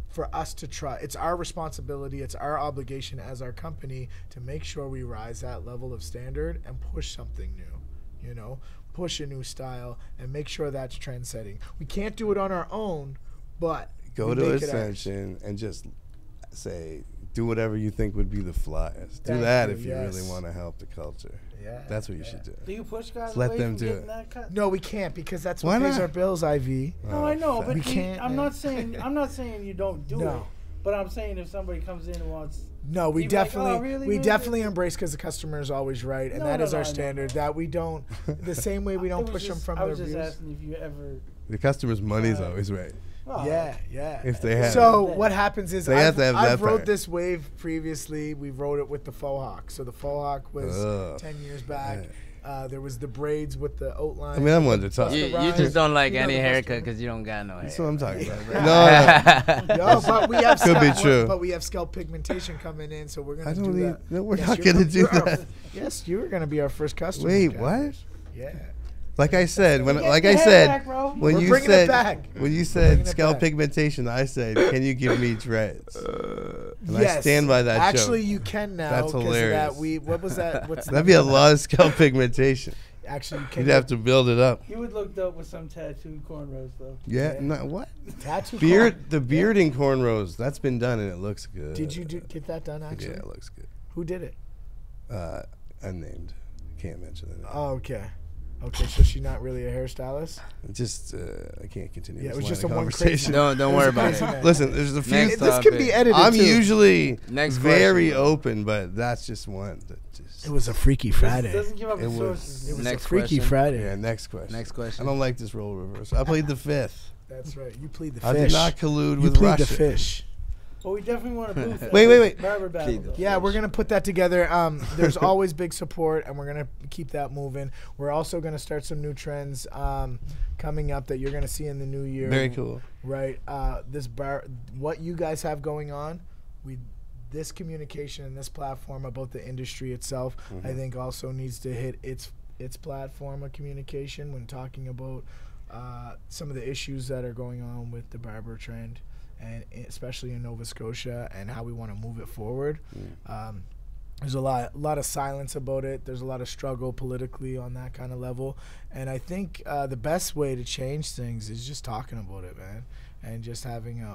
For us to try, it's our responsibility, it's our obligation as our company to make sure we rise that level of standard and push something new, you know, push a new style and make sure that's trend setting. We can't do it on our own, but Go we to make it ours. Ascension and just say, do whatever you think would be the flyest. Do Thank that you, if you yes. really want to help the culture. Yeah, That's what you yeah. should do. Do you push guys Let away them from do getting it. that cut? No, we can't, because that's Why what pays not? our bills, IV. No, I know, but We can't, I'm man. not saying you don't do it. No. But I'm saying if somebody comes in and wants, No, we You'd be like, definitely "Oh, really, we really, definitely really?" embrace, because the customer is always right, and No, that no, is no, our I know, standard. no. That we don't the same way we don't It was push them just- from I their was just views. asking if you ever. The customer's money's always right. Oh, Yeah, yeah. If they have So it. what happens is They have to have I've that wrote part. this wave previously. We wrote it with the faux hawk. So the faux hawk was Ugh. 10 years back. There was the braids with the outline. I mean, I'm one to talk. You Rhymes. just don't like You know any the haircut customer. because you don't got no hair. That's what I'm talking about. Bro. No, Yo, but we have Could be scalp, true. But we have scalp pigmentation coming in, so we're gonna I do don't that. even. No, we're Yes, not you're gonna do you're our- that. Yes, you were gonna be our first customer. Wait, guys. what? Yeah. Like I said, when Get like your I hair said, back, bro. when We're you bringing it said back. when you bringing said it scalp back. pigmentation, I said, can you give me dreads? And Yes. I stand by that. Actually, joke. you can now. That's 'cause of hilarious. That what was that? What's That'd be a lot of scalp pigmentation. Actually, you can. You'd have to build it up. You would look dope with some tattooed cornrows, though. Yeah. Yeah. No, what? tattoo Beard. The bearding cornrows. That's been done and it looks good. Did you get that done? Actually, Yeah, it looks good. who did it? Unnamed. Can't mention it. Oh, okay. Okay, so she's not really a hairstylist. Just I can't continue. Yeah, it this was line just of a one conversation. Don't worry about crazy it. man. Listen, there's a few. Next This can be topic. edited. I'm too. usually Next very question. open, but that's just one. That just, It was a Freaky Friday. Doesn't give up It the was- sources. It was Next a Freaky question. Friday. yeah. Next question. Next I question. don't like this role reversal. I played the fifth. That's right. You plead the I fish. did not collude you with plead Russia. the fish. Well, we definitely want to booth. that Wait. Barber battle. Plead the though. Yeah, we're gonna put that together. There's always big support, and we're gonna keep that moving. We're also gonna start some new trends coming up that you're gonna see in the new year. Very cool. Right. What you guys have going on, this communication and this platform about the industry itself, I think also needs to hit its platform of communication when talking about some of the issues that are going on with the barber trend, and especially in Nova Scotia, and how we want to move it forward. There's a lot of silence about it. There's a lot of struggle politically on that kind of level, and I think the best way to change things is just talking about it, man, and just having an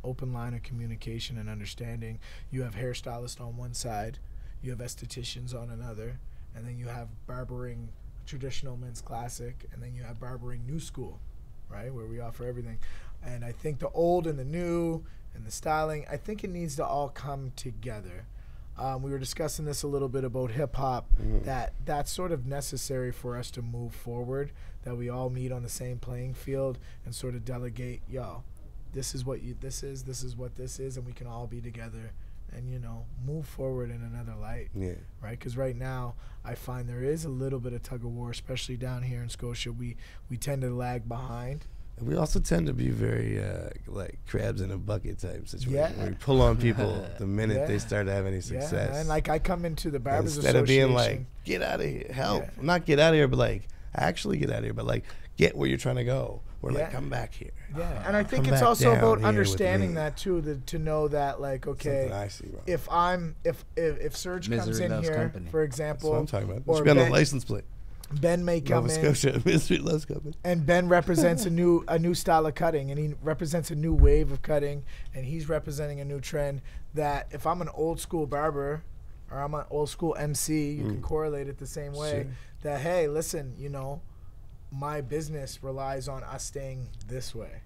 open line of communication and understanding. You have hairstylists on one side, you have estheticians on another, and then you have barbering traditional men's classic, and then you have barbering new school, right, where we offer everything. And I think the old and the new and the styling, I think it needs to all come together. We were discussing this a little bit about hip hop, that's sort of necessary for us to move forward, that we all meet on the same playing field and sort of delegate, this is what this is what this is, and we can all be together and, move forward in another light. Yeah. Right? Because right now, I find there is a little bit of tug of war, especially down here in Scotia. We tend to lag behind. And we also tend to be very like crabs in a bucket type situation. Yeah. Where we pull on people the minute Yeah. they start to have any Yeah, success. man. Like, I come into the Barbers Instead of Association. being like, get out of here, help. Yeah. Not get out of here, but like, actually get out of here, but like, get where you're trying to go. We're Yeah. like, come back here. Yeah, and I think Come it's back also down about here with understanding me. that too, to know that, like, okay, Something I see, bro. if Serge comes Misery in loves here, company. for That's example, what I'm talking about. It or should be on the Ben- license plate. Ben may come Nova in. Scotia Mystery loves coming. And Ben represents a new style of cutting, and he represents a new wave of cutting, and he's representing a new trend that if I'm an old school barber or I'm an old school MC, you can correlate it the same way. Sure. That, hey, listen, my business relies on us staying this way,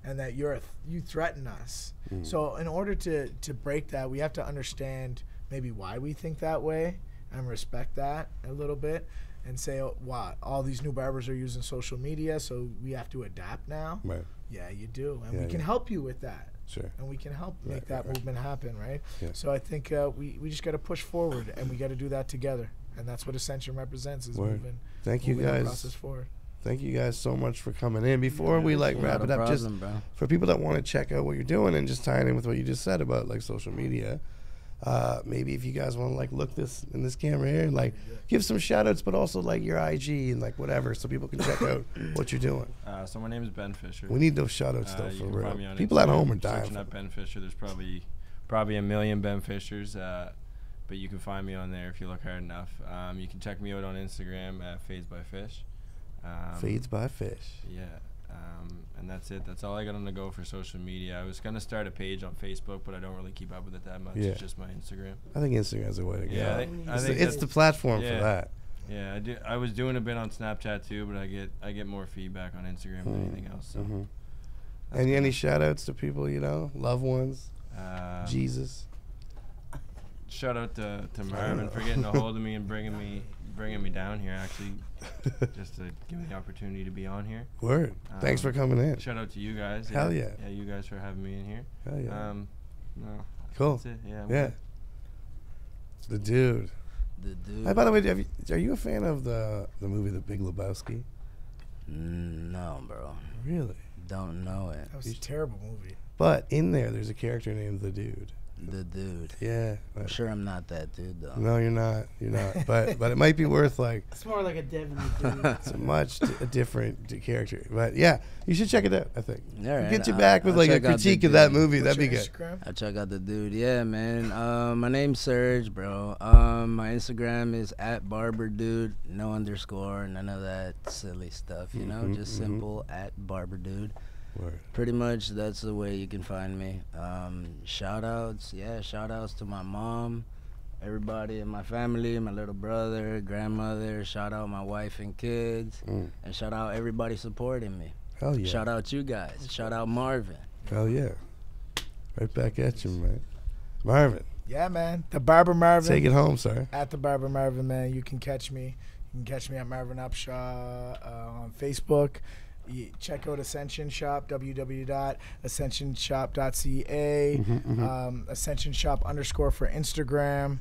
and that you threaten us. So in order to break that, we have to understand maybe why we think that way and respect that a little bit. And say, oh, wow, all these new barbers are using social media, so we have to adapt now. Right. Yeah, you do, and Yeah, we can help you with that. Sure. And we can help make Right, that right. movement happen, right? Yeah. So I think we just got to push forward, and we got to do that together. And that's what Ascension represents, is Word. moving. Thank you moving the guys. process forward. Thank you guys so much for coming in. Before we wrap it up, just for people that want to check out what you're doing and just tying in with what you just said about like social media, maybe if you guys want to like look this in this camera here and like give some shout outs, but also like your IG and like whatever, so people can check out what you're doing. So my name is Ben Fisher. We need those shout outs though, You for can real. find me on People at Instagram, home are dying. searching up Ben Fisher. There's probably a million Ben Fishers, but you can find me on there if you look hard enough. You can check me out on Instagram at Fades by Fish. Fades by Fish. Yeah. And that's it. That's all I got on the go for social media. I was gonna start a page on Facebook, but I don't really keep up with it that much. Yeah. It's just my Instagram. I think Instagram's the way to go. Yeah, I think it's the platform for yeah. that. Yeah, I was doing a bit on Snapchat too, but I get more feedback on Instagram than anything else. So. And any shout outs to people, loved ones, Jesus. Shout out to Marvin for getting a hold of me and bringing me down here, actually, just to give me the opportunity to be on here. Word. Thanks for coming in. Shout out to you guys. Hell yeah. Yeah, you guys for having me in here. Hell yeah. No. Cool. That's it. Yeah. Yeah. The dude. Hey, by the way, are you a fan of the movie The Big Lebowski? No, bro. Really? Don't know it. That was a terrible movie. But in there's a character named The Dude. The dude. Yeah. I'm sure I'm not that dude though. No, you're not. You're not. but it might be worth like. It's more like a Devin dude. It's a different character. But yeah, you should check it out. I think. All right, Get you back with like a check out critique The of that Dude. movie. That'd be What's good. your Instagram? I check out the dude. Yeah, man. My name's Serge, bro. My Instagram is at Barber Dude. No underscore. None of that silly stuff. You know, just simple at Barber Dude. Word. Pretty much that's the way you can find me. Shout outs to my mom, everybody in my family, my little brother, grandmother. Shout out my wife and kids, and shout out everybody supporting me. Hell yeah. Shout out you guys. Shout out Marvin. Hell yeah. Right back at you, man. Marvin. Yeah, man. The Barber Marvin. Take it home, sir. At the Barber Marvin, man. You can catch me. You can catch me at Marvin Upshaw on Facebook. You check out Ascension Shop, www.ascensionshop.ca, Ascension Shop _ for Instagram.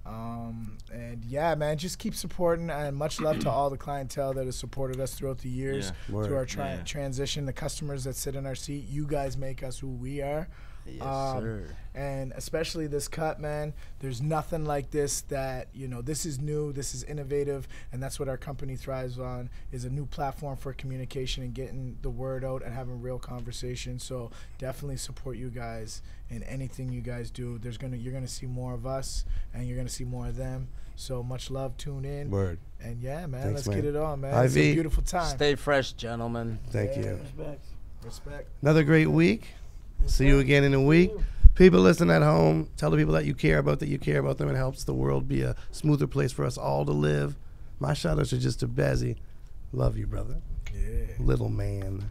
And yeah, man, just keep supporting, and much love to all the clientele that has supported us throughout the years, through our transition, the customers that sit in our seat. You guys make us who we are. Yes, sir. And especially this cut, man, there's nothing like this that, this is new, this is innovative, and that's what our company thrives on, is a new platform for communication and getting the word out and having real conversations. So definitely support you guys in anything you guys do. You're gonna see more of us, and you're gonna see more of them. So much love, tune in. Word. And yeah, man, Thanks, let's man. get it on, man. It's a beautiful time. Stay fresh, gentlemen. Thank you. Respect. Another great week. See you again in a week. People listening at home, tell the people that you care about them. It helps the world be a smoother place for us all to live. My shout outs are just to Bezzy. Love you, brother. Yeah. Little man.